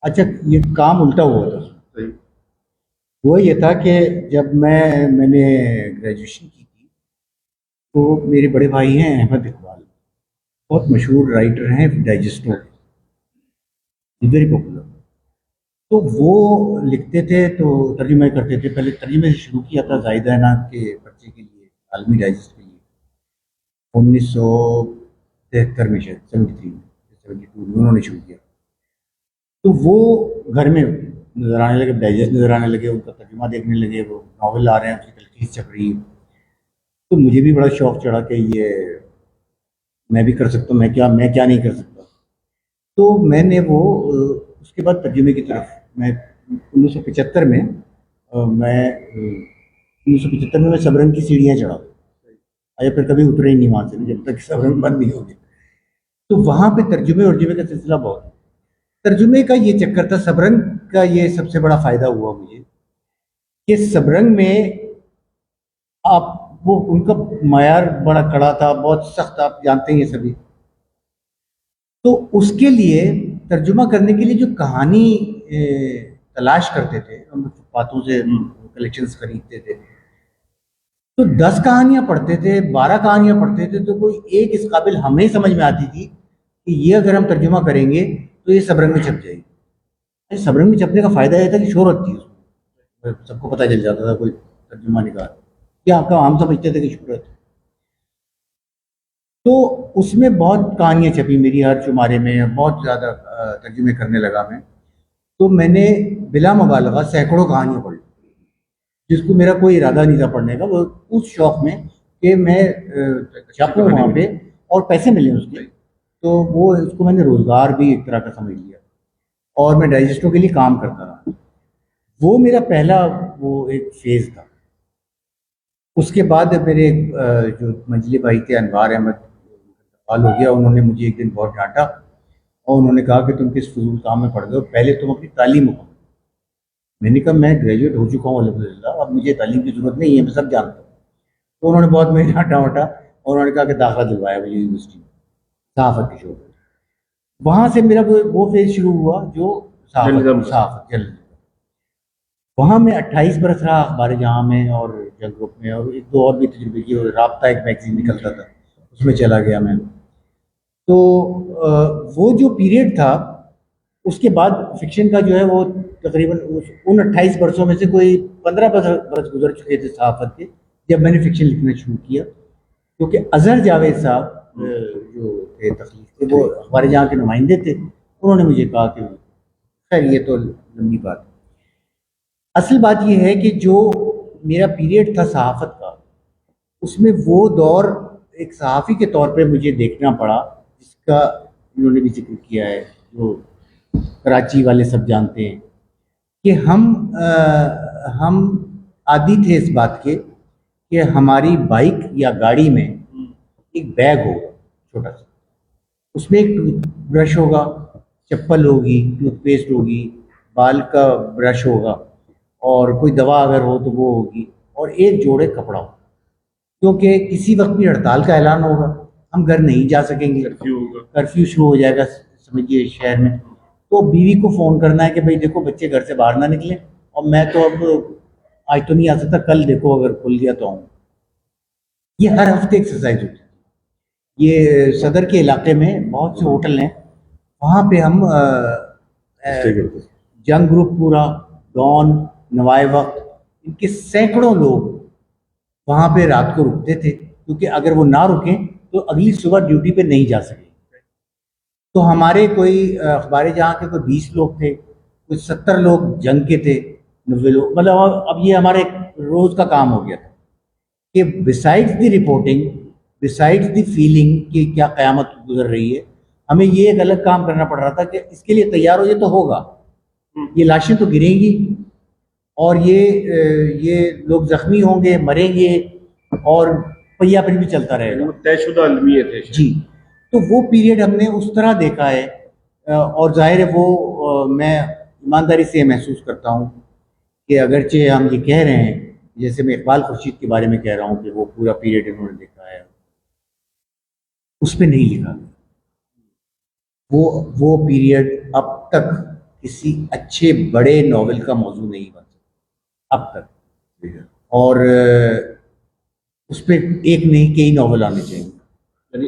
اچھا، یہ کام الٹا ہوا تھا۔ وہ یہ تھا کہ جب میں نے گریجویشن کی تھی تو میرے بڑے بھائی ہیں احمد اقبال، بہت مشہور رائٹر ہیں ڈائجسٹوں کے، ویری پاپولر. تو وہ لکھتے تھے تو ترجمے کرتے تھے. پہلے ترجمے سے شروع کیا تھا زائدہ عنان کے پرچے کے لیے، عالمی ڈائجسٹ کے لیے، 1973 میں، شاید 73 میں، 72 میں انہوں نے شروع کیا. تو وہ گھر میں نظر آنے لگے، ڈائجسٹ نظر آنے لگے، ان کا ترجمہ دیکھنے لگے، وہ ناول آ رہے ہیں، اس کی تلخیص چھپ رہی ہے. تو مجھے بھی بڑا شوق چڑھا کہ یہ میں بھی کر سکتا ہوں، میں کیا نہیں کر سکتا. تو میں نے وہ اس کے بعد ترجمے کی طرف میں 1975 میں میں سبرنگ کی سیڑھیاں چڑھا، پھر کبھی اترے ہی نہیں وہاں سے جب تک سبرنگ بند نہیں ہوگی. تو وہاں پہ ترجمے ارجمے کا سلسلہ بہت. ترجمے کا یہ چکر تھا، سبرنگ کا یہ سب سے بڑا فائدہ ہوا مجھے کہ سبرنگ میں آپ وہ ان کا معیار بڑا کڑا تھا، بہت سخت، آپ جانتے ہیں یہ سبھی. تو اس کے لیے ترجمہ کرنے کے لیے جو کہانی تلاش کرتے تھے، ہم باتوں سے کلیکشنز خریدتے تھے، تو 10 کہانیاں پڑھتے تھے، 12 کہانیاں پڑھتے تھے، تو کوئی ایک اس قابل ہمیں سمجھ میں آتی تھی کہ یہ اگر ہم ترجمہ کریں گے تو یہ سبرنگ میں چھپ جائے گی. سبرنگ میں چھپنے کا فائدہ یہ تھا کہ شہرت تھی، اس میں سب کو پتہ چل جاتا تھا کوئی ترجمہ نگار، کیا آپ کا عام سمجھتے تھے کہ شہرت. تو اس میں بہت کہانیاں چھپی میری، ہر شمارے میں بہت زیادہ ترجمے کرنے لگا میں. تو میں نے بلا مبالغہ سینکڑوں کہانیاں پڑھی، جس کو میرا کوئی ارادہ نہیں تھا پڑھنے کا، وہ اس شوق میں کہ میں چھاپوں وہاں پہ اور پیسے ملیں اس کے. تو وہ اس کو میں نے روزگار بھی ایک طرح کا سمجھ لیا، اور میں ڈائجسٹوں کے لیے کام کرتا رہا. وہ میرا پہلا وہ ایک فیز تھا. اس کے بعد میرے جو منجلی بھائی تھے، انوار احمد، انتقال ہو گیا. انہوں نے مجھے ایک دن بہت ڈانٹا اور انہوں نے کہا کہ تم کس فضول کام میں پڑ گئے ہو، پہلے تم اپنی تعلیم مکمل. میں نے کہا میں گریجویٹ ہو چکا ہوں الحمدللہ، اب مجھے تعلیم کی ضرورت نہیں ہے، میں سب جانتا ہوں. تو انہوں نے بہت میرے ڈانٹا وٹا اور انہوں نے کہا کہ داخلہ دلوایا مجھے یونیورسٹی میں صحافت کے شعبے. وہاں سے میرا وہ فیز شروع ہوا جو صحافت جلد. وہاں میں 28 برس رہا اخبار جہاں میں اور جنگ گروپ میں، اور ایک دو اور بھی تجربے کی. رابطہ ایک میگزین نکلتا تھا، اس میں چلا گیا میں. تو وہ جو پیریڈ تھا، اس کے بعد فکشن کا جو ہے وہ تقریباً ان 28 برسوں میں سے کوئی 15 برس گزر چکے تھے صحافت کے جب میں نے فکشن لکھنا شروع کیا. کیونکہ اظہر جاوید صاحب جو تھے تخلیق کے، وہ اخبار جہاں کے نمائندے تھے، انہوں نے مجھے کہا کہ خیر یہ تو لمبی بات ہے. اصل بات یہ ہے کہ جو میرا پیریڈ تھا صحافت کا، اس میں وہ دور ایک صحافی کے طور پہ مجھے دیکھنا پڑا، جس کا انہوں نے بھی ذکر کیا ہے، جو کراچی والے سب جانتے ہیں کہ ہم عادی تھے اس بات کے کہ ہماری بائک یا گاڑی میں ایک بیگ ہوگا چھوٹا سا، اس میں ایک ٹوتھ برش ہوگا، چپل ہوگی، ٹوتھ پیسٹ ہوگی، بال کا برش ہوگا، اور کوئی دوا اگر ہو تو وہ ہوگی، اور ایک جوڑے کپڑا ہوگا. کیونکہ کسی وقت بھی ہڑتال کا اعلان ہوگا، ہم گھر نہیں جا سکیں گے، کرفیو شروع ہو جائے گا سمجھیے شہر میں. تو بیوی کو فون کرنا ہے کہ بھائی دیکھو بچے گھر سے باہر نہ نکلیں، اور میں تو اب آج تو نہیں آ سکتا، کل دیکھو اگر کھل گیا تو آؤں. یہ ہر ہفتے ایکسرسائز ہوتی ہے. یہ صدر کے علاقے میں بہت سے ہوٹل ہیں، وہاں پہ ہم جنگ گروپ پورا، ڈان، نوائے وقت، ان کے سینکڑوں لوگ وہاں پہ رات کو رکتے تھے، کیونکہ اگر وہ نہ رکیں تو اگلی صبح ڈیوٹی پہ نہیں جا سکیں. تو ہمارے کوئی اخبار جہاں کے کوئی 20 لوگ تھے، کوئی 70 لوگ جنگ کے تھے، 90 لوگ، مطلب اب یہ ہمارے روز کا کام ہو گیا تھا کہ beside the reporting, beside the feeling کہ کیا قیامت گزر رہی ہے، ہمیں یہ ایک الگ کام کرنا پڑ رہا تھا کہ اس کے لیے تیار ہو، یہ تو ہوگا، یہ لاشیں تو گریں گی، اور یہ لوگ زخمی ہوں گے، مریں گے، اور پہیہ پھر بھی چلتا رہے گا. طے شدہ المیت ہے جی. تو وہ پیریڈ ہم نے اس طرح دیکھا ہے، اور ظاہر ہے وہ میں ایمانداری سے محسوس کرتا ہوں کہ اگرچہ ہم یہ کہہ رہے ہیں، جیسے میں اقبال خورشید کے بارے میں کہہ رہا ہوں کہ وہ پورا پیریڈ انہوں نے دیکھا ہے، اس پہ نہیں لکھا گیا. وہ پیریڈ اب تک کسی اچھے بڑے ناول کا موضوع نہیں بن سکتا اب تک، اور اس پہ ایک نہیں کئی ناول آنے چاہیے. یعنی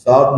7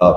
7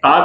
7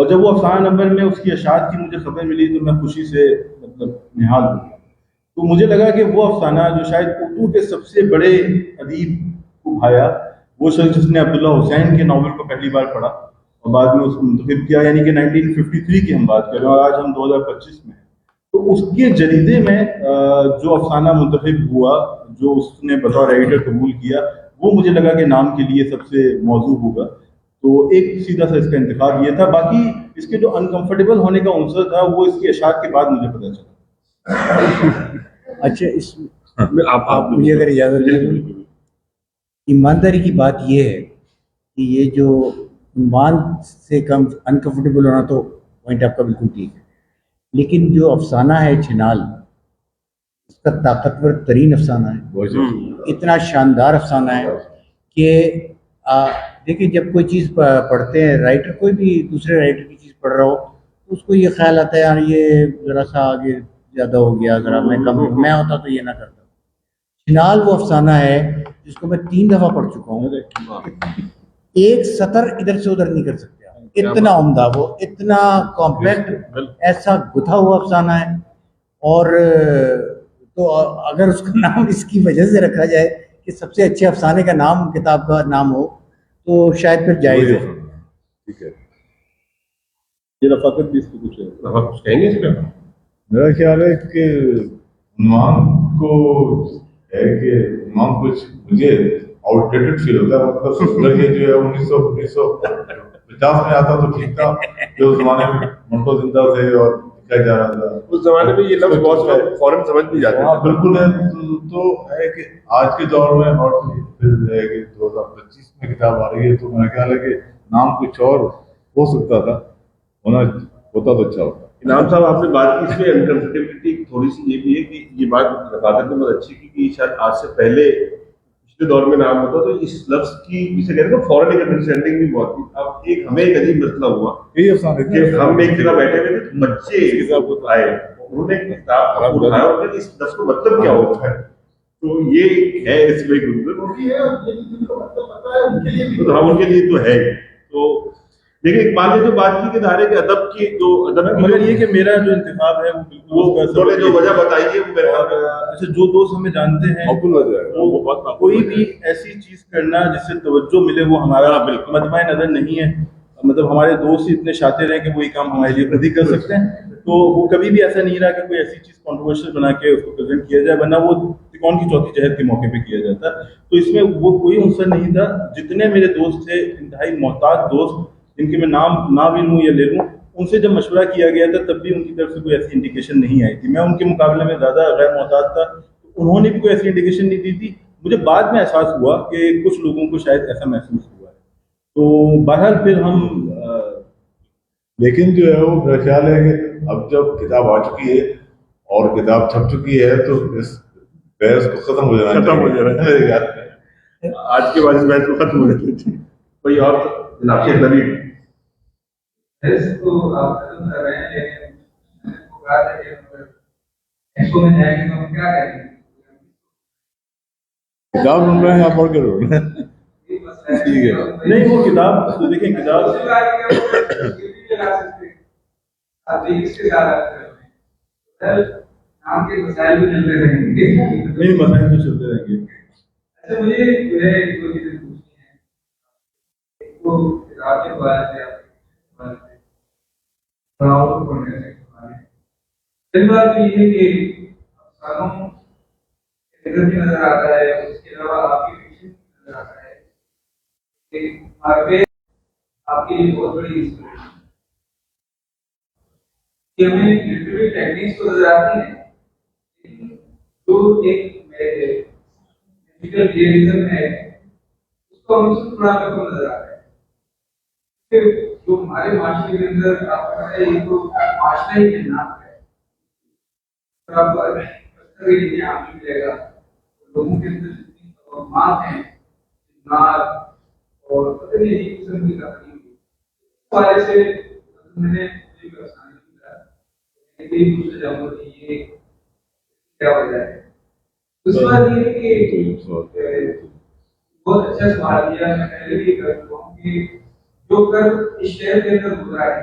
اور جب وہ افسانہ نمبر میں اس کی اشاعت کی مجھے خبر ملی تو میں خوشی سے مطلب نہال ہو گیا. تو مجھے لگا کہ وہ افسانہ جو شاید اردو کے سب سے بڑے ادیب کو بھایا، وہ شخص جس نے عبداللہ حسین کے ناول کو پہلی بار پڑھا اور بعد میں اس کو منتخب کیا، یعنی کہ 1953 کی ہم بات کر رہے ہیں اور آج ہم 2025 میں ہیں. تو اس کے جریدے میں جو افسانہ منتخب ہوا، جو اس نے بطور ایڈیٹر قبول کیا، وہ مجھے لگا کہ نام کے لیے سب سے موزوں ہوگا. تو ایک سیدھا سا اس کا انتخاب یہ تھا. باقی اس کے جو انکمفرٹیبل ہونے کا عنصر تھا وہ اس کی اشاعت کے بعد مجھے پتہ چلا. اچھا، اس آپ مجھے اگر اجازت دیں، ایمانداری کی بات یہ ہے کہ یہ جو ایمان سے کم انکمفرٹیبل ہونا تو پوائنٹ آپ کا بالکل ٹھیک ہے، لیکن جو افسانہ ہے چھنال، اس کا طاقتور ترین افسانہ ہے، اتنا شاندار افسانہ ہے کہ دیکھیں جب کوئی چیز پڑھتے ہیں، رائٹر کوئی بھی دوسرے رائٹر کی چیز پڑھ رہا ہو تو اس کو یہ خیال آتا ہے یار یہ ذرا سا آگے زیادہ ہو گیا، ذرا میں کم میں ہوتا تو یہ نہ کرتا. چھنال وہ افسانہ ہے جس کو میں 3 دفعہ پڑھ چکا ہوں، ایک سطر ادھر سے ادھر نہیں کر سکتے، اتنا عمدہ، وہ اتنا کمپیکٹ، ایسا گتھا ہوا افسانہ ہے. اور تو اگر اس کا نام اس کی وجہ سے رکھا جائے کہ سب سے اچھے افسانے کا نام کتاب کا نام ہو تو شاید پھر جائز ہے. ٹھیک ہے، یہ رفاقت بھی اس کو کچھ کہیں گے اس پہ؟ میرا خیال ہے کہ عنوان کو ہے کہ عنوان کچھ مجھے آؤٹ ڈیٹڈ فیل ہوتا ہے. مطلب اگر یہ جو ہے 1950 میں آتا تو ٹھیک تھا، جو زمانے میں منٹو زندہ تھے اور لکھا جا رہا تھا، اس زمانے میں یہ لفظ بہت فوراً سمجھ نہیں جاتے. ہاں بالکل ہے. تو ہے کہ آج کے دور میں اور پھر ہے کہ 2025 میں کتاب آ رہی ہے تو میرا خیال ہے کہ نام کچھ اور ہو سکتا تھا، ہوتا تو اچھا ہوتا. انعام صاحب، آپ نے بات کی اس میں انکمفرٹیبلٹی تھوڑی سی یہ بھی ہے کہ یہ بات رفاقت نے بہت اچھی کی کہ شاید آج سے پہلے پچھلے دور میں نام ہوتا تو اس لفظ کی جسے کہتے ہیں فورن ایک انڈرسٹینڈنگ بھی بہت تھی. اب ہمیں ایک عجیب مسئلہ ہوا یہی افسانے کہ ہم ایک جگہ بیٹھے ہوئے تھے، بچے کتاب کو آئے، انہوں نے کتاب اٹھایا اور اس لفظ کو مطلب کیا ہوتا ہے. تو یہ ہے اس میں ہم ان کے لیے تو ہے. تو لیکن ایک بات جو بات کی کہ دھارے کے ادب کی جو ادب، مگر یہ کہ میرا جو انتخاب ہے وہ بالکل جو وجہ بتائی ہے وہ میرے ایسے جو دوست ہمیں جانتے ہیں وہ کوئی بھی ایسی چیز کرنا جس سے توجہ ملے وہ ہمارا مجمع نظر نہیں ہے. مطلب ہمارے دوست ہی اتنے شاطر ہیں کہ وہ یہ کام ہمارے لیے خود ہی کر سکتے ہیں. تو وہ کبھی بھی ایسا نہیں رہا کہ کوئی ایسی چیز کنٹروورشل بنا کے اس کو پریزنٹ کیا جائے، ورنہ وہ تکون کی چوتھی جہد کے موقع پہ کیا جاتا. تو اس میں وہ کوئی عنصر نہیں تھا. جتنے میرے دوست تھے، انتہائی محتاط دوست جن کے میں نام نہ بھی لوں یا لے لوں، ان سے جب مشورہ کیا گیا تھا تب بھی ان کی طرف سے کوئی ایسی انڈیکیشن نہیں آئی تھی. میں ان کے مقابلے میں زیادہ غیر محتاط تھا، انہوں نے بھی کوئی ایسی انڈیکیشن نہیں دی تھی. مجھے بعد میں احساس ہوا کہ کچھ لوگوں کو شاید ایسا محسوس ہوا ہے. تو بہرحال پھر ہم لیکن جو ہے وہ میرا خیال ہے کہ اب جب کتاب آ چکی ہے اور کتاب چھپ چکی ہے تو اس بحث کو ختم ہو جانا چاہیے. آج کے بعد اس بحث کو ختم ہو جانا چاہیے. کوئی اور جناب شیخ نبی؟ تو آپ ختم کر رہے ہیں، لیکن بات ہے کہ ایسو میں جائیں گے تو ہم کیا کریں گے؟ کتاب ڈھونڈ رہے ہیں آپ، پڑھ کے ڈھونڈ رہے ہیں. ٹھیک ہے، نہیں وہ کتاب تو دیکھیں کتاب نام کے مسائل بھی چلتے رہیں گے. نہیں مسائل تو چلتے رہیں گے. اچھا مجھے جو ہے دو چیزیں پوچھنی ہیں. ایک تو کتاب کے بارے میں پڑھنے سے پہلی بات تو یہ ہے کہ افسانوں بھی نظر آتا ہے، اس کے علاوہ آپ کی فکشن نظر آتا ہے. آپ کی بہت بڑی انسپریشن کہ ہمیں لٹریری ٹیکنیکس تو نظر آتی ہیں، لیکن جو ایک میتھمیٹیکل ریئلزم ہے اس کو ہمیں تھوڑا کم نظر آتا ہے. جو ہمارے معاشرے کے اندر آپ کو پتہ ہے یہ تو معاشرہ ہی جنات ہے، آپ کو نہیں عام ملے گا. لوگوں کے اندر جتنی توہمات ہیں، جنات اور پتہ نہیں قسم کی تقریب اس والے سے میں نے یہ کیا وجہ ہے. اس بات یہ ہے کہ بہت اچھا سوال کیا. میں پہلے بھی کر چکا ہوں کہ جو کر اس شہر کے اندر گزرا ہے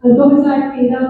2013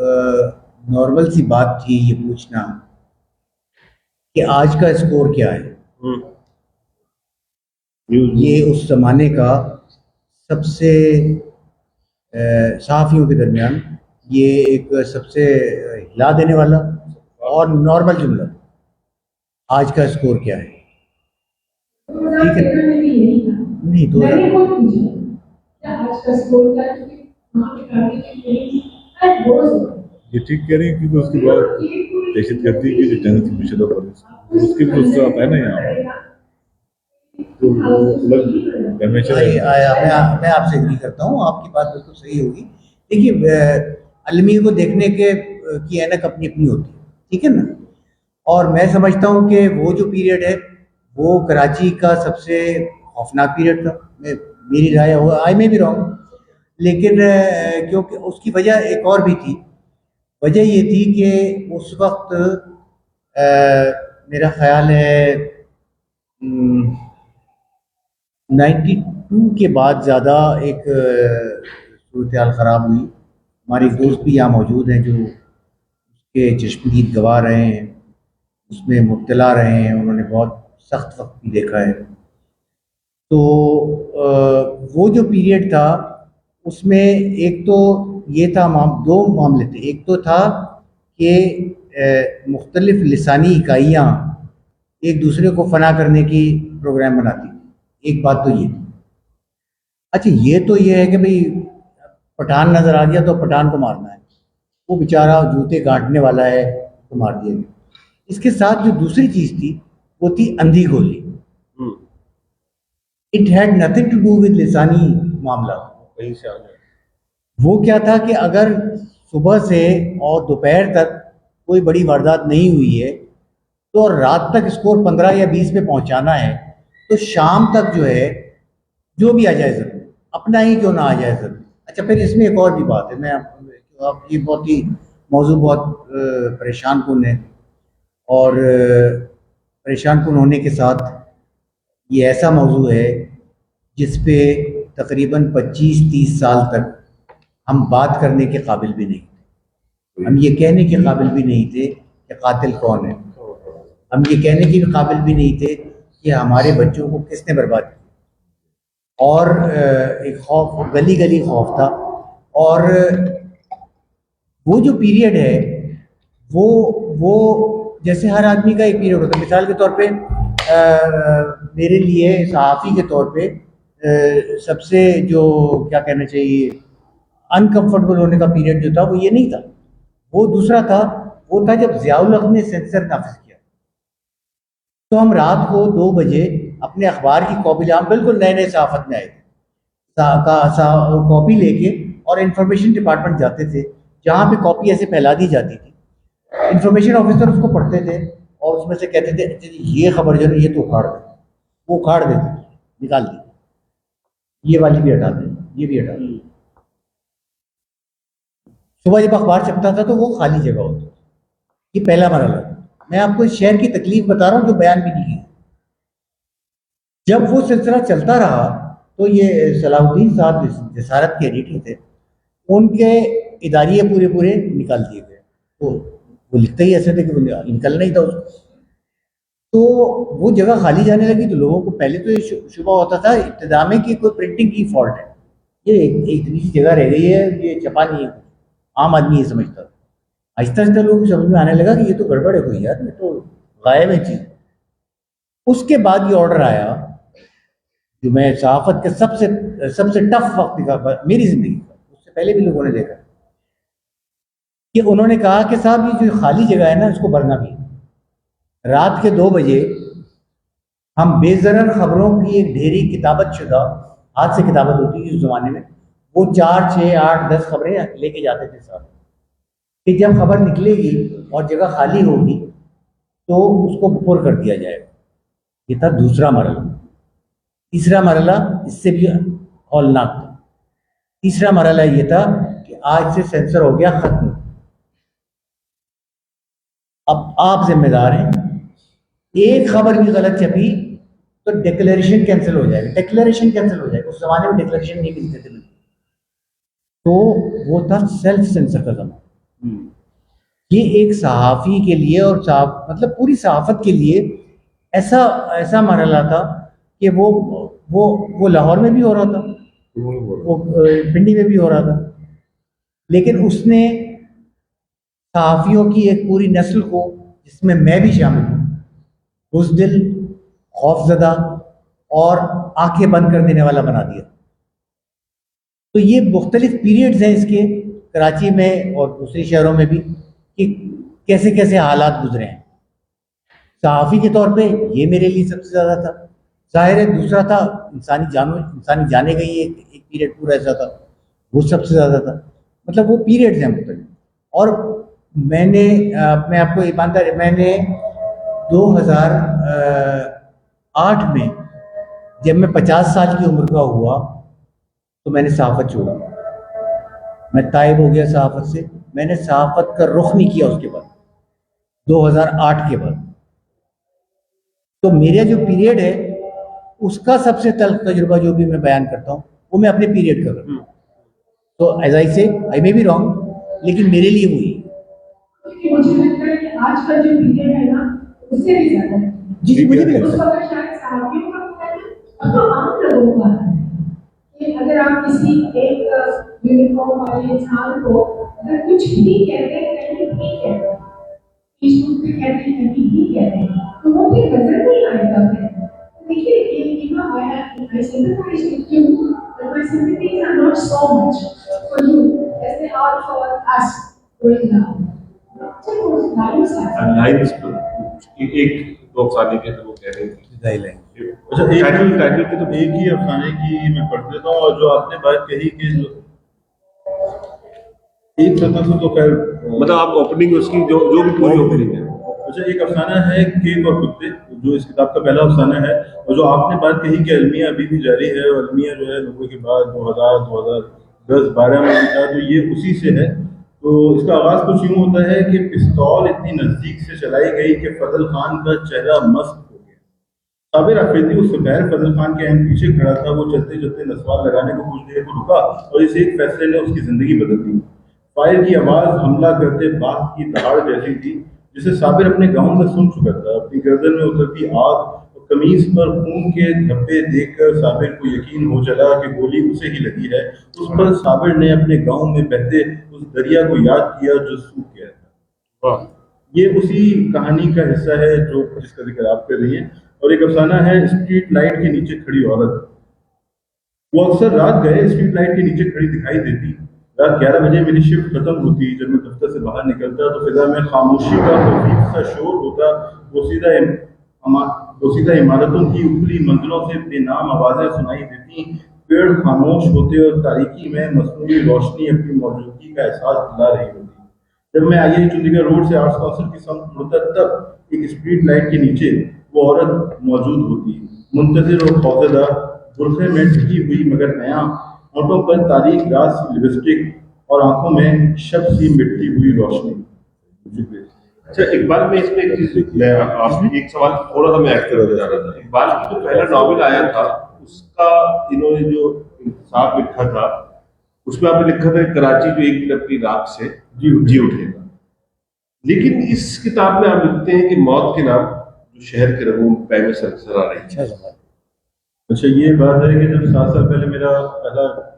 نارمل سی بات تھی یہ پوچھنا کہ آج کا اسکور کیا ہے. یہ اس زمانے کا سب سے صحافیوں کے درمیان یہ ایک سب سے ہلا دینے والا اور نارمل جملہ. آج کا اسکور کیا ہے؟ ٹھیک ہے نہیں تو یہ ٹھیک کہہ رہی ہیں کیونکہ اس کے بعد دہشت گردی کی جو جنگ تھی مرشد پر اس کی بھی دوسرا ہے نا یہاں تو وہ الگ ڈیمیجر ہے. میں آپ سے ایگری کرتا ہوں, آپ کی بات بالکل صحیح ہوگی. دیکھیے المیہ کو دیکھنے کی اینک اپنی اپنی ہوتی ہے, ٹھیک ہے نا, اور میں سمجھتا ہوں کہ وہ جو پیریڈ ہے وہ کراچی کا سب سے خوفناک پیریڈ تھا. میری رائے ہو, آئی میں بھی رہوں, لیکن کیونکہ اس کی وجہ ایک اور بھی تھی. وجہ یہ تھی کہ اس وقت میرا خیال ہے 92 کے بعد زیادہ ایک صورتحال خراب ہوئی. ہمارے ایک دوست بھی یہاں موجود ہیں جو اس کے چشمدید گواہ رہے ہیں, اس میں مبتلا رہے ہیں, انہوں نے بہت سخت وقت بھی دیکھا ہے. تو وہ جو پیریڈ تھا اس میں ایک تو یہ تھا, دو معاملے تھے. ایک تو تھا کہ مختلف لسانی اکائیاں ایک دوسرے کو فنا کرنے کی پروگرام بناتی تھی. ایک بات تو یہ تھی. اچھا یہ تو یہ ہے کہ بھئی پٹھان نظر آ گیا تو پٹھان کو مارنا ہے, وہ بیچارہ جوتے گانٹنے والا ہے تو مار دیا گیا. اس کے ساتھ جو دوسری چیز تھی وہ تھی اندھی گولی. It had nothing to do with لسانی معاملہ. وہ کیا تھا کہ اگر صبح سے اور دوپہر تک کوئی بڑی واردات نہیں ہوئی ہے تو رات تک اسکور 15 یا 20 پہ پہنچانا ہے, تو شام تک جو ہے جو بھی آ جائے ضرور, اپنا ہی کیوں نہ آ جائے ضرور. اچھا پھر اس میں ایک اور بھی بات ہے, میں آپ یہ بہت ہی موضوع بہت پریشان کن ہے, اور پریشان کن ہونے کے ساتھ یہ ایسا موضوع ہے جس پہ تقریباً 25-30 سال تک ہم بات کرنے کے قابل بھی نہیں تھے. ہم یہ کہنے کے قابل بھی نہیں تھے کہ قاتل کون ہے. ہم یہ کہنے کے بھی قابل بھی نہیں تھے کہ ہمارے بچوں کو کس نے برباد کیا. اور ایک خوف, گلی گلی خوف تھا. اور وہ جو پیریڈ ہے وہ جیسے ہر آدمی کا ایک پیریڈ ہوتا ہے. مثال کے طور پہ میرے لیے صحافی کے طور پہ سب سے جو کیا کہنا چاہیے انکمفرٹیبل ہونے کا پیریڈ جو تھا وہ یہ نہیں تھا, وہ دوسرا تھا. وہ تھا جب ضیاء الحق نے سینسر نافذ کیا تو ہم رات کو 2 بجے اپنے اخبار کی کاپی, ہم بالکل نئے نئے صحافت میں آئے تھے, کاپی لے کے اور انفارمیشن ڈپارٹمنٹ جاتے تھے جہاں پہ کاپی ایسے پھیلا دی جاتی تھی. انفارمیشن آفیسر اس کو پڑھتے تھے اور اس میں سے کہتے تھے یہ خبر جو ہے یہ تو اکھاڑ دیں, وہ اکھاڑ دیتے, نکال دی, یہ والی بھی ہٹا دیں, یہ بھی ہٹا دیں. صبح جب اخبار چھپتا تھا تو وہ خالی جگہ ہوتی. یہ پہلا مرحلہ. میں آپ کو اس شہر کی تکلیف بتا رہا ہوں جو بیان بھی نہیں کی. جب وہ سلسلہ چلتا رہا تو یہ صلاح الدین صاحب جسارت کے ایڈیٹر تھے, ان کے اداریے پورے نکال دیے گئے. تو وہ لکھتے ہی ایسے تھے کہ نکلنا ہی تھا اس کو. تو وہ جگہ خالی جانے لگی تو لوگوں کو پہلے تو یہ شبہ ہوتا تھا ابتدا میں کہ کوئی پرنٹنگ کی فالٹ ہے, یہ اتنی سی جگہ رہ گئی ہے, یہ چھپا نہیں ہے. عام آدمی یہ سمجھتا. آہستہ آہستہ لوگوں کو سمجھ میں آنے لگا کہ یہ تو گڑبڑ ہے کوئی, یار یہ تو غائب ہے چیز. اس کے بعد یہ آرڈر آیا جو میں صحافت کے سب سے ٹف وقت دیکھا میری زندگی کا, اس سے پہلے بھی لوگوں نے دیکھا, کہ انہوں نے کہا کہ صاحب یہ جو خالی جگہ ہے نا اس کو بھرنا بھی. رات کے 2 بجے ہم بے ضرر خبروں کی ایک ڈھیری کتابت شدہ, ہاتھ سے کتابت ہوتی تھی اس زمانے میں, وہ 4, 6, 8, 10 خبریں لے کے جاتے تھے ساتھ, کہ جب خبر نکلے گی اور جگہ خالی ہوگی تو اس کو پر کر دیا جائے گا. یہ تھا دوسرا مرحلہ. تیسرا مرحلہ اس سے بھی ہولناک تھا. تیسرا مرحلہ یہ تھا کہ آج سے سینسر ہو گیا ختم, اب آپ ذمہ دار ہیں. ایک خبر بھی غلط چھپی تو ڈکلیریشن کینسل ہو جائے گا. ڈکلیریشن کینسل ہو جائے گا. اس زمانے میں ڈکلیریشن نہیں ملتے تھے. تو وہ تھا سیلف سینسر کا زمانہ. یہ ایک صحافی کے لیے اور مطلب پوری صحافت کے لیے ایسا مرحلہ تھا کہ وہ لاہور میں بھی ہو رہا تھا, وہ پنڈی میں بھی ہو رہا تھا, لیکن اس نے صحافیوں کی ایک پوری نسل کو, جس میں میں بھی شامل ہوں, بزدل, خوف زدہ اور آنکھیں بند کر دینے والا بنا دیا. تو یہ مختلف پیریڈز ہیں اس کے, کراچی میں اور دوسرے شہروں میں بھی, کہ کیسے کیسے حالات گزرے ہیں. صحافی کے طور پہ یہ میرے لیے سب سے زیادہ تھا. ظاہر ہے دوسرا تھا انسانی جانے گئی ایک پیریڈ پورا ایسا تھا, وہ سب سے زیادہ تھا. مطلب وہ پیریڈز ہیں مختلف. اور میں آپ کو ایماندار, میں نے 2008 میں جب میں 50 سال کی عمر کا ہوا تو میں نے صحافت چھوڑا. میں تائب ہو گیا صحافت سے. میں نے صحافت کا رخ نہیں کیا اس کے بعد, 2008 کے بعد. تو میرا جو پیریڈ ہے اس کا سب سے تلخ تجربہ جو بھی میں بیان کرتا ہوں وہ میں اپنے پیریڈ کا کرتا ہوں. تو ایز آئی سے آئی مے بی رانگ, لیکن میرے لیے وہی. مجھے لگتا ہے کہ آج کا جو پیریڈ ہے نا اس سے بھی زیادہ ہے. جی مجھے بھی اس لگتا ہے. وقت شاید صحافیوں کا ہوتا ہے اور عام لوگوں کا ہے کہ اگر آپ کسی ایک یونیفارم والے انسان کو اگر کچھ بھی کہتے ہیں کہیں بھی کہتے ہیں, اس روپ سے کہتے ہیں کہیں بھی کہتے ہیں, تو وہ بھی نظر نہیں آئے گا. دیکھیے I sympathize with you, but my sympathies are not so much for you as they are for us going now. Lines پر ایک دو افسانے کے وہ کہہ رہے تھے. اچھا ٹائٹل کی تو ایک ہی افسانے کی میں پڑھ دیتا ہوں, اور جو آپ نے بات کہی کہ جو ایک سطح سے تو خیر مطلب آپ اوپننگ اس کی جو بھی پوری اوپننگ ہے. اچھا ایک افسانہ ہے کیک اور کتے, جو اس کتاب کا پہلا افسانہ ہے. اور جو آپ نے بات کہی کہ المیہ ابھی بھی جاری ہے, اور المیہ جو ہے 90 کے بعد 2010-12 میں بھی تھا, تو یہ اسی سے ہے. تو اس کا آغاز کچھ یوں ہوتا ہے کہ پستول اتنی نزدیک سے چلائی گئی کہ فضل خان کا چہرہ مسخ ہو گیا. صابر آفریدی اس بغیر فضل خان کے عین پیچھے کھڑا تھا. وہ چلتے چلتے نسوار لگانے کو کچھ دیر کو رکا, اور اس ایک فیصلے نے اس کی زندگی بدل دی. فائر کی آواز حملہ کرتے باغ کی دہاڑ جیسی تھی, جسے صابر اپنے گاؤں میں سن چکا تھا. اپنی گردن میں اترتی آگ اور قمیص پر خون کے دھبے دیکھ کر صابر کو یقین ہو چلا کہ گولی اسے ہی لگی ہے. اس پر صابر نے اپنے گاؤں میں بہتے اس دریا کو یاد کیا جو سوکھ گیا تھا. یہ اسی کہانی کا حصہ ہے جو جس کا ذکر آپ کر رہی ہیں. اور ایک افسانہ ہے اسٹریٹ لائٹ کے نیچے کھڑی عورت. وہ اکثر رات گئے اسٹریٹ لائٹ کے نیچے کھڑی دکھائی دیتی. رات 11 بجے میری شفٹ ختم ہوتی. جب میں دفتر سے باہر نکلتا تو فضا میں خاموشی کا خفیف سا شور ہوتا. وہ سیدھا عمارتوں کی اوپری منزلوں سے بے نام آوازیں سنائی دیتی. پیڑ خاموش ہوتے اور تاریکی میں مصنوعی روشنی اپنی موجودگی کا احساس دلا رہی ہوتی. جب میں آئی چندی گڑھ روڈ سے آرٹس کونسل کی سمت مڑتا تب ایک اسٹریٹ لائٹ کے نیچے وہ عورت موجود ہوتی, منتظر اور خوفزدہ, برقعے میں ڈھکی ہوئی مگر نیا, ہونٹوں پر تاریک رات سی لپسٹک اور آنکھوں میں شب سی مٹتی ہوئی روشنی. اچھا اقبال میں اس میں ایک چیز آپ نے ایک سوال تھوڑا سا میں ایڈ کرنا چاہ رہا تھا. اقبال کی جو پہلا ناول آیا تھا اس کا انہوں نے جو انتصاب لکھا تھا اس میں آپ نے لکھا تھا کہ کراچی جو ایک دن اپنی رات سے جی اٹھے گا. لیکن اس کتاب میں آپ لکھتے ہیں کہ موت کے نام جو شہر کے رگوں پہ میں سر آ رہی ہے. اچھا یہ بات ہے کہ جب 7 سال پہلے میرا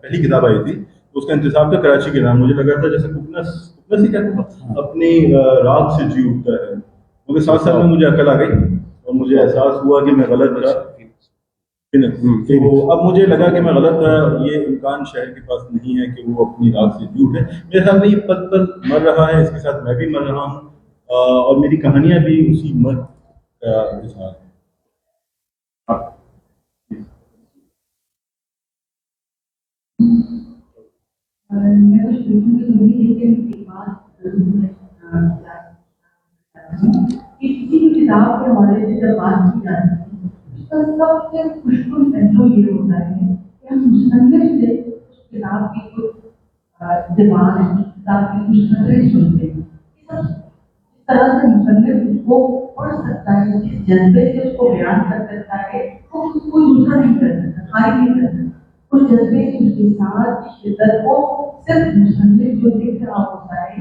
پہلی کتاب آئی تھی اس کا انتصاب تھا کراچی کے نام. مجھے لگا تھا جیسے ہی کہتا تھا اپنی رات سے جی اٹھتا ہے, مگر 7 سال میں مجھے عقل آ گئی اور مجھے احساس ہوا کہ میں غلط تھا. تو اب مجھے لگا کہ میں غلط تھا. یہ امکان شہر کے پاس نہیں ہے کہ وہ اپنی رات سے جی اٹھے. میرے خیال میں یہ پد پر مر رہا ہے, اس کے ساتھ میں بھی مر رہا ہوں, اور میری کہانیاں بھی اسی مرد کا اظہار ہے. میں کچھ دیکھوں گی تو میری ایک بات کسی بھی کتاب کے حوالے سے جب بات کی جاتی ہے اس کا سب سے خوشگوار پہلو یہ ہوتا ہے کہ ہم مصنف سے اس کتاب کی کچھ دیوان ہے, کتاب کی کچھ نظریں سنتے ہیں. اس طرح سے مصنف اس کو پڑھ سکتا ہے, جس جذبے سے اس کو بیان کر سکتا ہے وہ کوئی دوسرا نہیں کر سکتا, خالی نہیں کر سکتا. اس جذبے اس کے ساتھ شدت کو صرف مصنف جو دیکھ رہا ہوتا ہے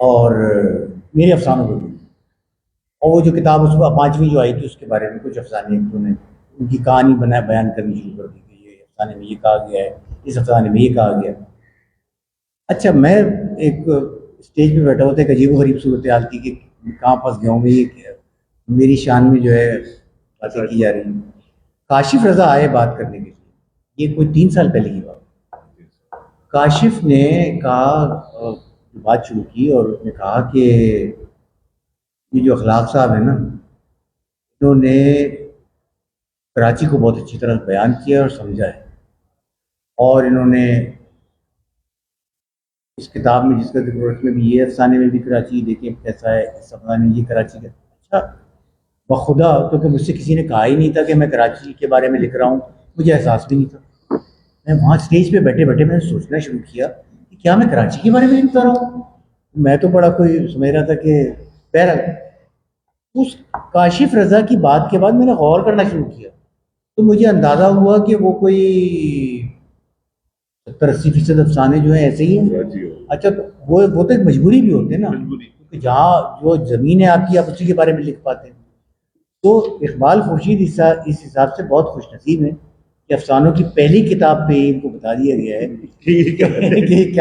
اور میرے افسانوں پہ بھی. اور وہ جو کتاب اس کو 5ویں جو آئی تھی اس کے بارے میں کچھ افسانے انہوں نے ان کی کہانی بیان کرنی شروع کر دی کہ یہ افسانے میں یہ کہا گیا ہے، اس افسانے میں یہ کہا گیا. اچھا میں ایک اسٹیج پہ بیٹھا ہوا تھا، ایک عجیب و غریب صورتحال تھی کہ کہاں پھنس گیا ہوں میں، یہ میری شان میں جو ہے باتیں کی جا رہی ہیں. کاشف رضا آئے بات کرنے کے لیے، یہ کوئی 3 سال پہلے کی بات. کاشف نے کہا، بات شروع کی اور اس نے کہا کہ یہ جو اخلاق صاحب ہیں نا، انہوں نے کراچی کو بہت اچھی طرح بیان کیا اور سمجھا ہے، اور انہوں نے اس کتاب میں جس کا ذکر اس میں بھی یہ افسانے میں بھی کراچی دیکھیں کیسا ہے، اس افسانے میں یہ کراچی کا. اچھا بخدا، کیونکہ مجھ سے کسی نے کہا ہی نہیں تھا کہ میں کراچی کے بارے میں لکھ رہا ہوں، مجھے احساس بھی نہیں تھا. میں وہاں اسٹیج پہ بیٹھے بیٹھے میں نے سوچنا شروع کیا کہ کیا میں کراچی کے بارے میں لکھتا رہا ہوں. میں تو بڑا کوئی سمجھ رہا تھا کہ بہرحال اس کاشف رضا کی بات کے بعد میں نے غور کرنا شروع کیا تو مجھے اندازہ ہوا کہ وہ کوئی 70-80% افسانے جو ہیں ایسے ہی ہیں. اچھا تو وہ تو ایک مجبوری بھی ہوتے ہیں نا، کیونکہ جہاں جو زمین ہے آپ کی، آپ اسی کے بارے میں لکھ پاتے ہیں. تو اقبال خورشید اس حساب سے بہت خوش نصیب ہیں کہ افسانوں کی پہلی کتاب پہ ان کو بتا دیا گیا ہے کہ یہ کیا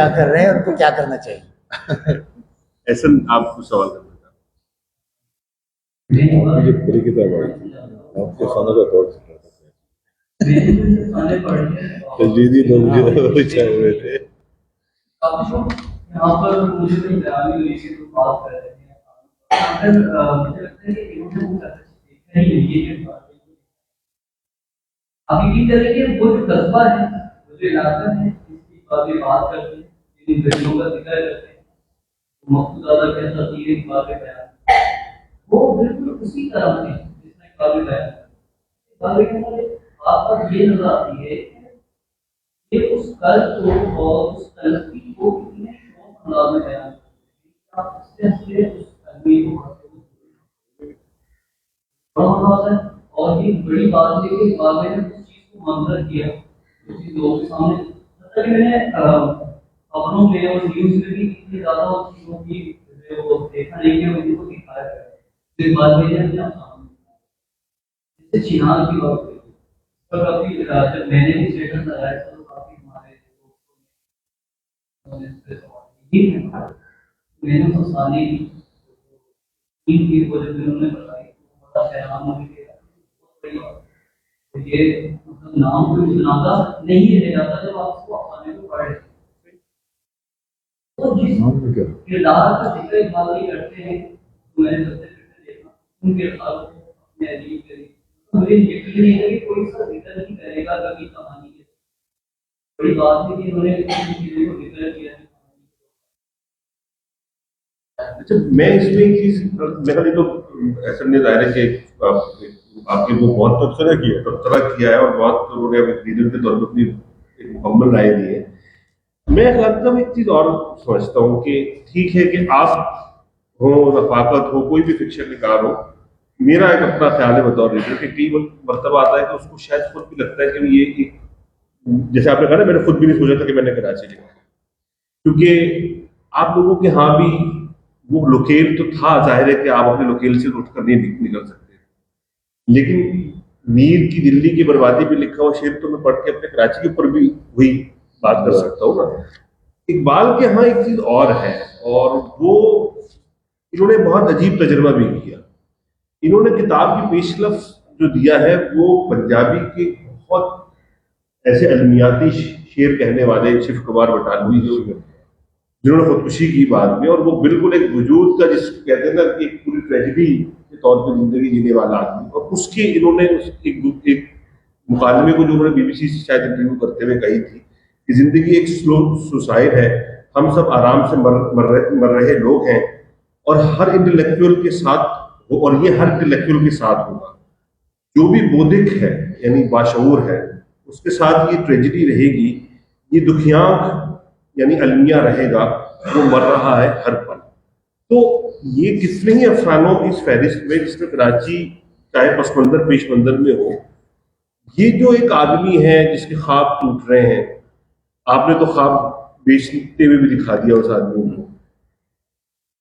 کر رہے ہیں اور ان کو کیا کرنا چاہیے. احسن آپ کو سوال کرنا یہ پوری کتاب آئی آپ کے خانہ کا دور سے تجدیدی لوگ جو چاہے ہوئے تھے. یہاں پر مجھے کوئی بیان ہوئی کہ تم بات کر رہے ہیں، مجھے لگتا ہے کہ انہوں نے وہ دیکھا ہی نہیں ہے. آپ یقین کریں کہ وہ جو قصبہ ہے، وہ جو علاقہ ہے، اس کی بات کرتے ہیں، ان غریبوں کا ذکر کرتے ہیں، مقصود دادا کیسا تھی ایک بات بیان، وہ بالکل اسی طرح سے جس نے قابل بیان آپ پر یہ نظر آتی ہے کہ اس قلب کو اور اس تلقی کو کتنے شوق انداز میں بیان کرتے ہیں. آپ اس سے اس تلقی کو بڑا ہے. اور یہ بڑی بات ہے کہ بابے نے اس چیز کو منظر کیا، اس چیز لوگوں کے سامنے. میں نے خبروں میں اور نیوز میں بھی اتنی زیادہ اس چیزوں کی وہ دیکھا نہیں کہ ان کو دکھایا گیا. پھر بعد میں نے چینال کی بات کی تو کافی جب میں نے بھی اسٹیٹس لگایا تو کافی ہمارے میں نے سنسانی کی وجہ سے انہوں نے بتائی بڑا پیغام یہ نام کوئی سناتا نہیں رہ جاتا جب آپ اس کو افسانے کو پڑھے. تو جس کردار کا ذکر اقبال کرتے ہیں تو میں نے سب سے پہلے دیکھا ان کے خیال کو اپنے عجیب کری. مجھے یقین نہیں ہے کہ کوئی سا ذکر نہیں کرے گا کبھی کہانی کے. بڑی بات ہے کہ انہوں نے ان چیزوں کو ذکر کیا ہے. اچھا میں اس میں ایک چیز میرا یہ تو ایسا نہیں ظاہر ہے کہ آپ کے وہ بہت تبصرہ کیا ہے اور بہت لوگوں نے لیڈر کے طور پر اپنی ایک مکمل رائے دی ہے. میں لگتا ہوں ایک چیز اور سمجھتا ہوں کہ ٹھیک ہے کہ آپ ہوں، رفاقت ہو، کوئی بھی فکشن نگار ہو، میرا ایک اپنا خیال ہے بطور ریڈر کہ کئی مرتبہ آتا ہے کہ اس کو شاید خود بھی لگتا ہے کہ یہ ایک جیسے آپ نے کہا نا، میں نے خود بھی نہیں سوچا تھا کہ میں نے کراچی لکھا، کیونکہ آپ لوگوں کے ہاں بھی وہ لوکیل تو تھا، ظاہر ہے کہ آپ اپنے لوکیل سے اٹھ کر نہیں نکل سکتے، لیکن میر کی دلی کی بربادی پہ لکھا ہوا شعر تو میں پڑھ کے اپنے کراچی کے اوپر بھی وہی بات کر سکتا ہوں نا. اقبال کے ہاں ایک چیز اور ہے، اور وہ انہوں نے بہت عجیب تجربہ بھی کیا. انہوں نے کتاب کی پیش لفظ جو دیا ہے وہ پنجابی کے بہت ایسے علمیاتی شعر کہنے والے شیو کمار بٹالوی جنہوں نے خودکشی کی بعد میں، اور وہ بالکل ایک وجود کا جس کو کہتے ہیں نا کہ ایک پوری ٹریجڈی کے طور پہ زندگی جینے والا آدمی، اور اس کی انہوں نے ایک مکالمے کو جو انہوں نے بی بی سی سے شاید انٹرویو کرتے ہوئے کہی تھی کہ زندگی ایک سلو سوسائڈ ہے، ہم سب آرام سے مر رہے لوگ ہیں، اور ہر انٹلیکچوئل کے ساتھ اور یہ ہر انٹلیکچوئل کے ساتھ ہوگا، جو بھی بودھک ہے یعنی باشعور ہے اس کے ساتھ یہ ٹریجڈی رہے گی. یہ دکھیاں یعنی المیہ رہے گا، وہ مر رہا ہے ہر پل. تو یہ کتنے ہی افسانوں اس فہرست میں جس میں کراچی چاہے پس منظر پیش منظر میں ہو، یہ جو ایک آدمی ہے جس کے خواب ٹوٹ رہے ہیں، آپ نے تو خواب بیچتے ہوئے بھی دکھا دیا اس آدمی کو،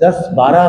10, 12,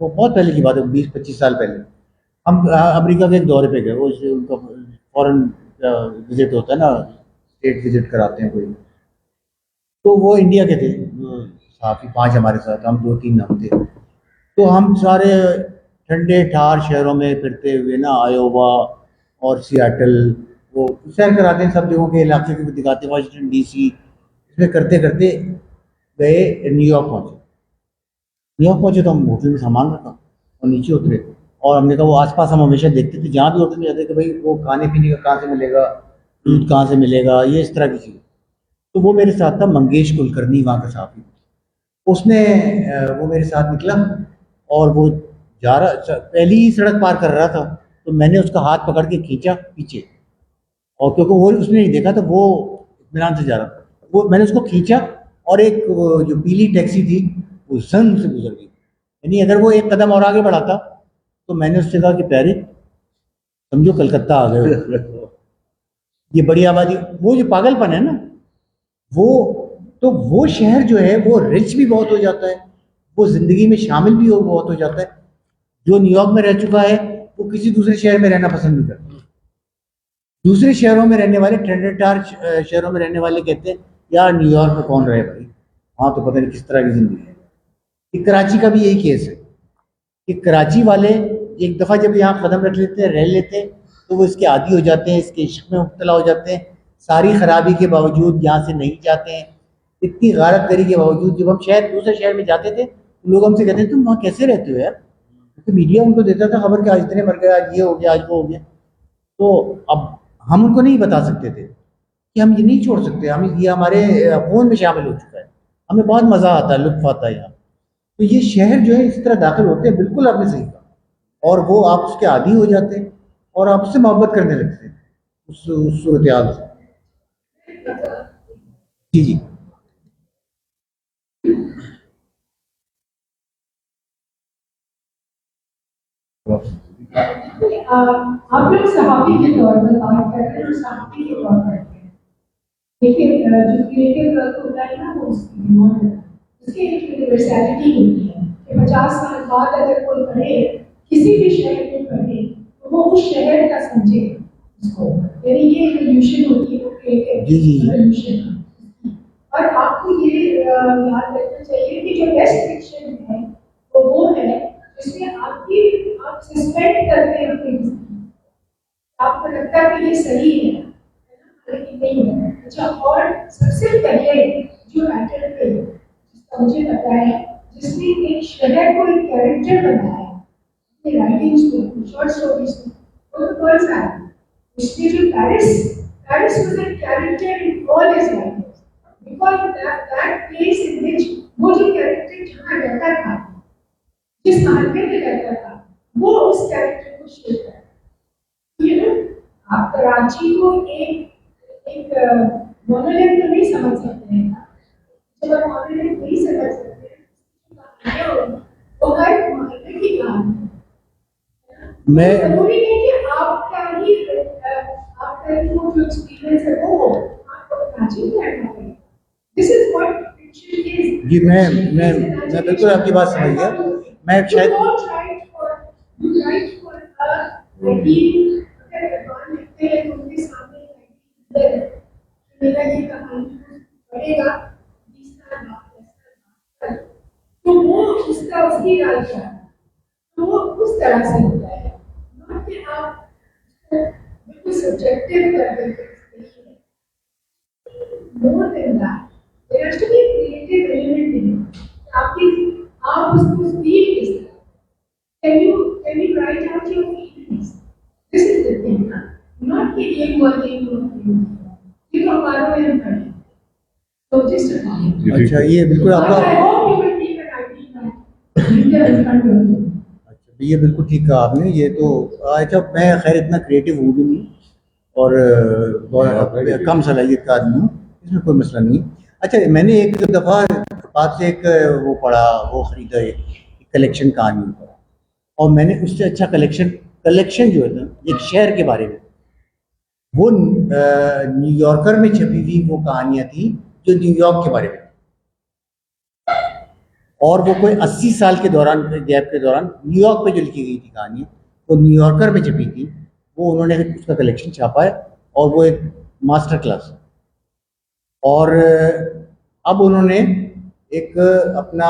وہ بہت پہلے کی بات ہے, 20-25 سال پہلے. ہم امریکہ کے ایک دورے پہ گئے, وہ ان کا فورن وزٹ ہوتا ہے نا, اسٹیٹ وزٹ کراتے ہیں کوئی, تو وہ انڈیا کے تھے صحافی 5 ہمارے ساتھ, ہم 2-3 ہم تھے. تو ہم سارے ٹھنڈے ٹھار شہروں میں پھرتے ہوئے نا, آیووا اور سیاٹل, وہ سیر کراتے ہیں سب جگہوں کے علاقے کو بھی دکھاتے ہیں, واشنگٹن ڈی سی, اس میں کرتے کرتے گئے نیو یارک پہنچے. نیو یارک پہنچے تو ہم ہوٹل میں سامان رکھا اور نیچے اترے, اور ہم نے کہا وہ آس پاس ہم ہمیشہ دیکھتے تھے جہاں بھی ہوٹل میں جاتے کہ بھائی وہ کھانے پینے کا کہاں سے ملے گا, دودھ کہاں سے ملے گا, یہ اس طرح کی چیز. تو وہ میرے ساتھ تھا منگیش کلکرنی, وہاں کا صحافی. اس نے وہ میرے ساتھ نکلا اور وہ جا رہا, پہلی ہی سڑک پار کر رہا تھا, تو میں نے اس کا ہاتھ پکڑ کے کھینچا پیچھے, اور کیونکہ وہ اس نے نہیں دیکھا تھا, وہ اطمینان سے جا رہا تھا, وہ میں نے اس کو کھینچا اور ایک جو پیلی ٹیکسی تھی وہ زنگ سے گزر گئی. یعنی اگر وہ ایک قدم اور آگے بڑھاتا تو میں نے اس سے کہا کہ پیارے سمجھو کلکتہ آ گئے, یہ بڑی آبادی. وہ جو پاگل پن ہے نا, وہ شہر جو ہے وہ رچ بھی بہت ہو جاتا ہے, وہ زندگی میں شامل بھی بہت ہو جاتا ہے. جو نیو یارک میں رہ چکا ہے وہ کسی دوسرے شہر میں رہنا پسند نہیں کرتا. دوسرے شہروں میں رہنے والے, ٹھنڈے ٹھار شہروں میں رہنے والے کہتے ہیں یار نیو یارک میں کون رہے بھائی, وہاں تو پتہ نہیں کس طرح کی زندگی ہے. کہ کراچی کا بھی یہی کیس ہے کہ کراچی والے ایک دفعہ جب یہاں قدم رکھ لیتے ہیں, رہ لیتے ہیں, تو وہ اس کے عادی ہو جاتے ہیں, اس کے عشق میں مبتلا ہو جاتے ہیں. ساری خرابی کے باوجود یہاں سے نہیں جاتے ہیں. اتنی غارت گری کے باوجود جب ہم دوسرے شہر میں جاتے تھے لوگ ہم سے کہتے ہیں تم وہاں کیسے رہتے ہو یار, کیونکہ میڈیا ان کو دیتا تھا خبر کہ آج اتنے مر گئے, آج یہ ہو گیا, آج وہ ہو گیا. تو اب ہم ان کو نہیں بتا سکتے تھے کہ ہم یہ نہیں چھوڑ سکتے, ہم یہ ہمارے خون میں شامل ہو چکا ہے, ہمیں بہت مزہ آتا ہے, لطف آتا ہے یہاں. تو یہ شہر جو ہے اس طرح داخل ہوتے ہیں, بالکل آپ نے صحیح کہا, اور وہ آپ اس کے عادی ہو جاتے ہیں اور آپ اس سے محبت کرنے لگتے ہیں اس صورتحال سے. جی جی آپ لوگ صحافی کے طور پر بات کر رہے ہیں, صحافی کے طور پر لیکن جو کریٹو ورک ہوتا ہے نا, وہ اس کی ایک یونیورسلٹی ہوتی ہے کہ 50 سال بعد اگر کوئی پڑھے, کسی بھی شہر میں پڑھے, تو وہ اس شہر کا سمجھے اس کو. یعنی یہ ایولیوشن ہوتی ہے, کریٹو ایولیوشن. اور آپ کو یہ یاد رکھنا چاہیے کہ جو بیسٹ فکشن ہے وہ ہے جس میں آپ سسپینڈ کرتے ہیں اپنی زندگی, آپ کو لگتا ہے کہ یہ صحیح ہے لیکن نہیں ہے. اچھا, اور سب سے پہلے جو ایکٹر تھے جس کا مجھے پتا ہے, جس نے ایک شہر کو ایک کیریکٹر بنایا اپنی رائٹنگس میں, شارٹ اسٹوریز میں, وہ تو فرض ہے. اس نے جو Paris was a character in all his writings, because that place in which وہ جو کیریکٹر جہاں رہتا تھا, جس محلے میں رہتا تھا, وہ اس کیریکٹر کو شیئر کرتا. آپ کراچی کو ایک مونولتھ تو نہیں سمجھ سکتے ہیں. جب آپ مونولتھ نہیں سمجھ سکتے وہ ہر محلے کی کہانی ہے. ضروری نہیں کہ آپ کا ہی وہ جو ایکسپیرینس ہے وہ ہو, آپ کو کراچی میں رہنا پڑے. دس از واٹ فکشن از. جی میں بالکل آپ کی بات سمجھ گیا. میں شاید میرا یہ کہانی پڑھے گا 20 سال بعد, تو وہ اس کا اس کی رائے کیا ہے, تو وہ اس طرح سے ہوتا ہے, نہ کہ آپ بالکل سبجیکٹو کر دیتے ہیں. More than that there has to be creative element in it. آپ اس کو فیل کس طرح, can you write out your feelings? This is the thing, not کہ ایک ورڈ یہ تو ہماروں میں ہم پڑھیں. تو جسٹ اچھا, یہ بالکل آپ کا یہ بالکل ٹھیک کہا آپ نے. یہ تو اچھا, میں خیر اتنا کریٹو ہوں بھی نہیں اور کم صلاحیت کا آدمی ہوں, اس میں کوئی مسئلہ نہیں. اچھا, میں نے ایک دفعہ آپ سے ایک وہ پڑھا, وہ خریدا ایک کلیکشن کہانی پڑھا, اور میں نے اس سے اچھا کلیکشن جو ہے نا ایک شہر کے بارے میں, وہ نیو یارکر میں چھپی ہوئی وہ کہانیاں تھیں جو نیو یارک کے بارے میں. اور وہ کوئی 80 سال کے دوران گیپ کے دوران نیو یارک پہ جو لکھی گئی تھی کہانی وہ نیو یارکر میں چھپی تھی، وہ انہوں نے اس کا کلیکشن چھاپا ہے اور وہ ایک ماسٹر کلاس ہے. اور اب انہوں نے ایک اپنا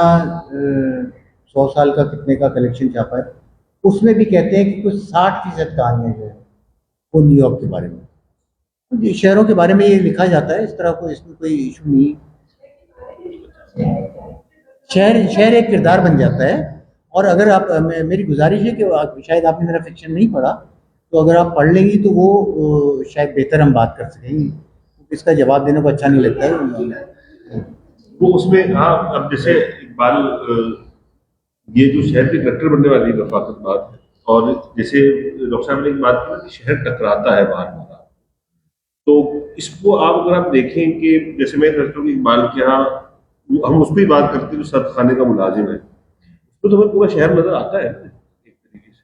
100 سال کا کتنے کا کلیکشن چھاپا ہے، اس میں بھی کہتے ہیں کہ کچھ 60% کہانیاں جو ہے وہ نیو یارک کے بارے میں. شہروں کے بارے میں یہ لکھا جاتا ہے، اس طرح کوئی اس میں کوئی ایشو نہیں. شہر ایک کردار بن جاتا ہے. اور اگر آپ میری گزارش ہے کہ شاید آپ نے میرا فکشن نہیں پڑھا، تو اگر آپ پڑھ لیں گی تو وہ شاید بہتر ہم بات کر سکیں گے. اس کا جواب دینے کو اچھا نہیں لگتا ہے وہ اس میں. ہاں اب جیسے اقبال یہ جو شہر کے کریکٹر بننے والی رفاقت بات ہے، اور جیسے ڈاکٹر صاحب نے ایک بات کی کہ شہر ٹکراتا ہے بار بار، تو اس کو آپ اگر آپ دیکھیں کہ جیسے میں کہتا ہوں کہ اقبال کے یہاں ہم اس پہ ہی بات کرتے ہیں جو سرد خانے کا ملازم ہے، اس پہ تو ہمیں پورا شہر نظر آتا ہے ایک طریقے سے.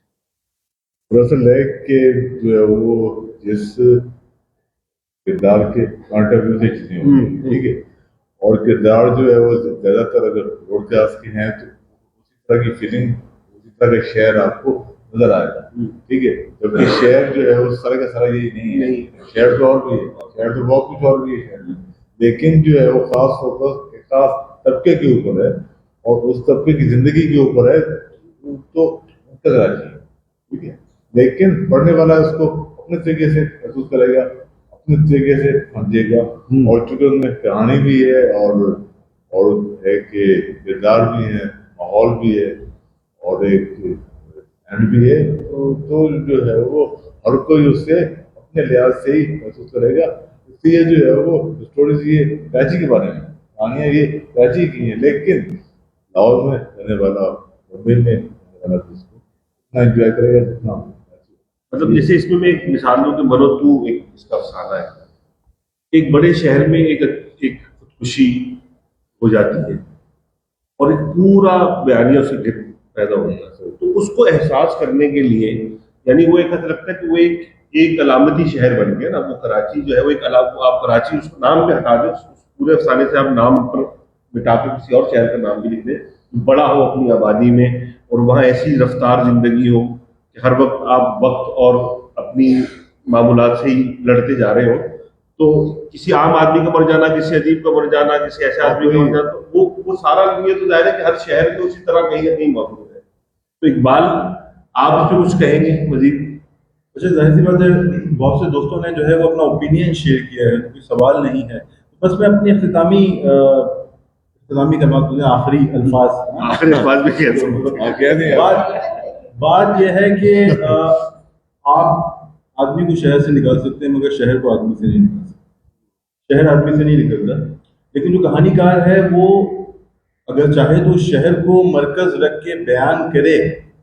دراصل ہے کہ جو ہے وہ جس کردار کے پوائنٹ آف ویو سے چیزیں ہوتی ہیں، ٹھیک ہے، اور کردار جو ہے وہ زیادہ تر اگر روڈ کلاس کے ہیں تو اسی طرح کی فیلنگ، اسی طرح کا شہر آپ کو نظر آئے گا، ٹھیک ہے. جبکہ شہر جو ہے وہ سارا کا سارا یہ نہیں ہے، شہر تو اور بھی ہے، شہر تو بہت کچھ اور بھی ہے، لیکن جو ہے وہ خاص فوکس ایک خاص طبقے کے اوپر ہے، اور اس طبقے کی زندگی کے اوپر ہے، تو کراچی ہے، ٹھیک ہے. لیکن پڑھنے والا اس کو اپنے طریقے سے محسوس کرے گا، اپنے طریقے سے سمجھے گا. اور چونکہ ان میں کہانی بھی ہے اور ہے کہ کردار بھی ہے، ماحول بھی ہے، اور ایک اینڈ بھی ہے، تو جو ہے وہ ہر کوئی اس سے اپنے لحاظ سے ہی محسوس کرے گا. اس لیے جو ہے وہ اسٹوریز یہ کراچی کے بارے میں، کہانیاں یہ کراچی کی ہیں، لیکن لاہور میں رہنے والا، ممبئی میں رہنے والا اس کو اتنا انجوائے کرے گا جتنا. مطلب جیسے اس میں ایک مثال دوں کہ منو تو ایک اس کا افسانہ ہے، ایک بڑے شہر میں ایک خودکشی ہو جاتی ہے اور ایک پورا بیانیہ سے گر پیدا ہوتا ہے. تو اس کو احساس کرنے کے لیے، یعنی وہ ایک ایسا لگتا ہے کہ وہ ایک علامتی شہر بن گیا نا، وہ کراچی جو ہے وہ ایک آپ کراچی اس کو نام پہ ہٹا دیں، اس پورے افسانے سے آپ نام پر مٹا کے کسی اور شہر کا نام بھی لکھ دیں، بڑا ہو اپنی آبادی میں، اور وہاں ایسی رفتار زندگی ہو کہ ہر وقت آپ وقت اور اپنی معمولات سے ہی لڑتے جا رہے ہو. تو کسی عام آدمی کا مر جانا، کسی ادیب کا مر جانا، کسی ایسے آدمی کا مر جانا، تو وہ سارا یہ تو ظاہر ہے کہ ہر شہر میں اسی طرح کہیں نہ کہیں موجود ہے. تو اقبال آپ اس پہ کچھ کہیں گے مزید؟ اچھا، ظاہر سی بات ہے بہت سے دوستوں نے جو ہے وہ اپنا اوپینین شیئر کیا ہے، کوئی سوال نہیں ہے. بس میں اپنی اختتامی کلمات، آخری الفاظ بھی کہہ دیں. بات یہ ہے کہ آپ آدمی کو شہر سے نکال سکتے ہیں، مگر شہر کو آدمی سے نہیں نکال سکتے. شہر آدمی سے نہیں نکلتا، لیکن جو کہانی کار ہے وہ اگر چاہے تو شہر کو مرکز رکھ کے بیان کرے،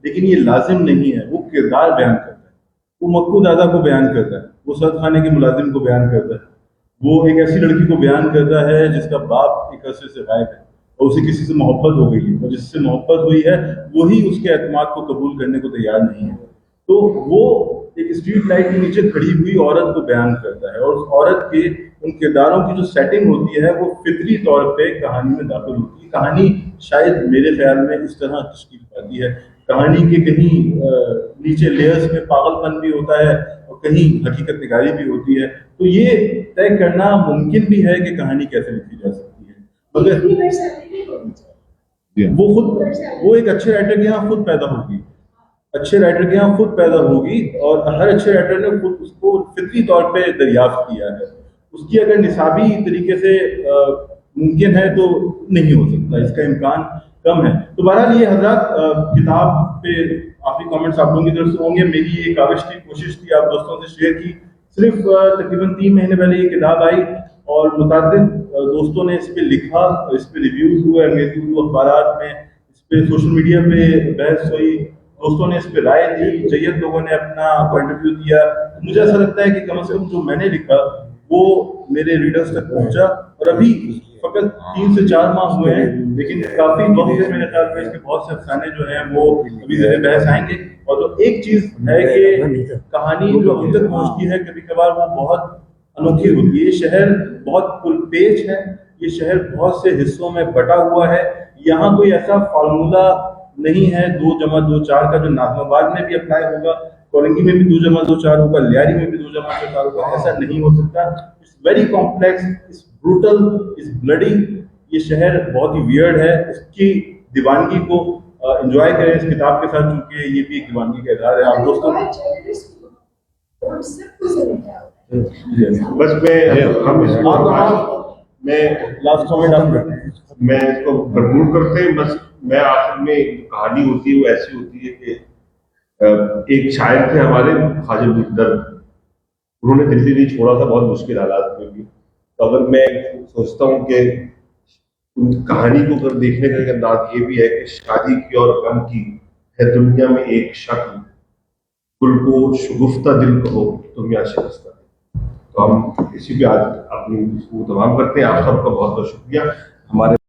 لیکن یہ لازم نہیں ہے. وہ کردار بیان کرتا ہے، وہ مکو دادا کو بیان کرتا ہے، وہ سرد خانے کے ملازم کو بیان کرتا ہے، وہ ایک ایسی لڑکی کو بیان کرتا ہے جس کا باپ ایک عرصے سے غائب ہے اور اسے کسی سے محبت ہو گئی ہے، اور جس سے محبت ہوئی ہے وہی اس کے اعتماد کو قبول کرنے کو تیار نہیں ہے. تو وہ ایک اسٹریٹ لائٹ کے نیچے کھڑی ہوئی عورت کو بیان کرتا ہے، اور اس عورت کے ان کرداروں کی جو سیٹنگ ہوتی ہے وہ فطری طور پہ کہانی میں داخل ہوتی ہے. کہانی شاید میرے خیال میں اس طرح تشکیل پاتی ہے. کہانی کے کہیں نیچے لیئرز میں پاگل پن بھی ہوتا ہے اور کہیں حقیقت نگاری بھی ہوتی ہے. تو یہ طے کرنا ممکن بھی ہے کہ کہانی کیسے لکھی جا سکتی ہے، مگر وہ ایک اچھے رائٹر کے یہاں خود پیدا ہوگی، اچھے رائٹر کے یہاں خود پیدا ہوگی، اور ہر اچھے رائٹر نے خود اس کو فطری طور پہ دریافت کیا ہے. اس کی اگر نصابی طریقے سے ممکن ہے تو نہیں ہو سکتا، اس کا امکان کم ہے. تو بہرحال یہ حضرات کتاب پہ آخری کامنٹس آپ لوگوں کی طرف سے ہوں گے. میری یہ کاوش تھی، کوشش تھی آپ دوستوں سے شیئر کی. صرف تقریباً 3 مہینے پہلے یہ کتاب آئی اور متعدد دوستوں نے اس پہ لکھا، اس پہ ریویوز ہوئے انگریزی اردو اخبارات میں، اس پہ سوشل میڈیا پہ بحث ہوئی، دوستوں نے اس پہ رائے دی، جید لوگوں نے اپنا پوائنٹ آف ویو دیا. مجھے ایسا لگتا ہے کہ کم از کم جو میں نے لکھا وہ میرے ریڈرز تک پہنچا. اور ابھی فقط 3 سے 4 ماہ ہوئے ہیں، لیکن کافی وقت ہے میرے خیال میں. اس کے بہت سے افسانے جو ہیں وہ ابھی زیر بحث آئیں گے. اور جو ایک چیز ہے کہ کہانی جو ابھی تک پہنچتی ہے کبھی کبھار وہ بہت انوکھی ہوتی ہے. یہ شہر بہت پرپیچ ہے، یہ شہر بہت سے حصوں میں بٹا ہوا ہے. یہاں کوئی ایسا فارمولہ نہیں ہے 2+2=4 کا جو ناظم آباد میں بھی اپلائی ہوگا, کولنگی میں بھی 2+2=4 ہوگا, لیاری میں بھی 2+2=4 ہوگا. ایسا نہیں ہو سکتا. It's very complex, it's brutal, it's bloody. یہ شہر بہت ہی ویئرڈ ہے. اس کی دیوانگی کو انجوائے کریں اس کتاب کے ساتھ, کیونکہ یہ بھی ایک دیوانگی کا اظہار ہے. آپ دوستوں بس میں لاسٹ کمنٹ آپ کریں. میں اس کو کنکلوڈ کرتے ہیں. بس میں آخر میں کہانی ہوتی ہے وہ ایسی ہوتی ہے کہ ایک شاعر تھے ہمارے خواجہ مہندر, انہوں نے دلی نہیں چھوڑا تھا بہت مشکل حالات میں بھی. تو اگر میں سوچتا ہوں کہ ان کہانی کو اگر دیکھنے کا ایک انداز یہ بھی ہے کہ شادی کی اور غم کی ہے دنیا میں ایک شکل, گل کو شگفتہ دل کہو تم یا شکستہ. تو ہم اسی پہ آج اپنی گفتگو تمام کرتے ہیں. آپ سب کا بہت بہت شکریہ. ہمارے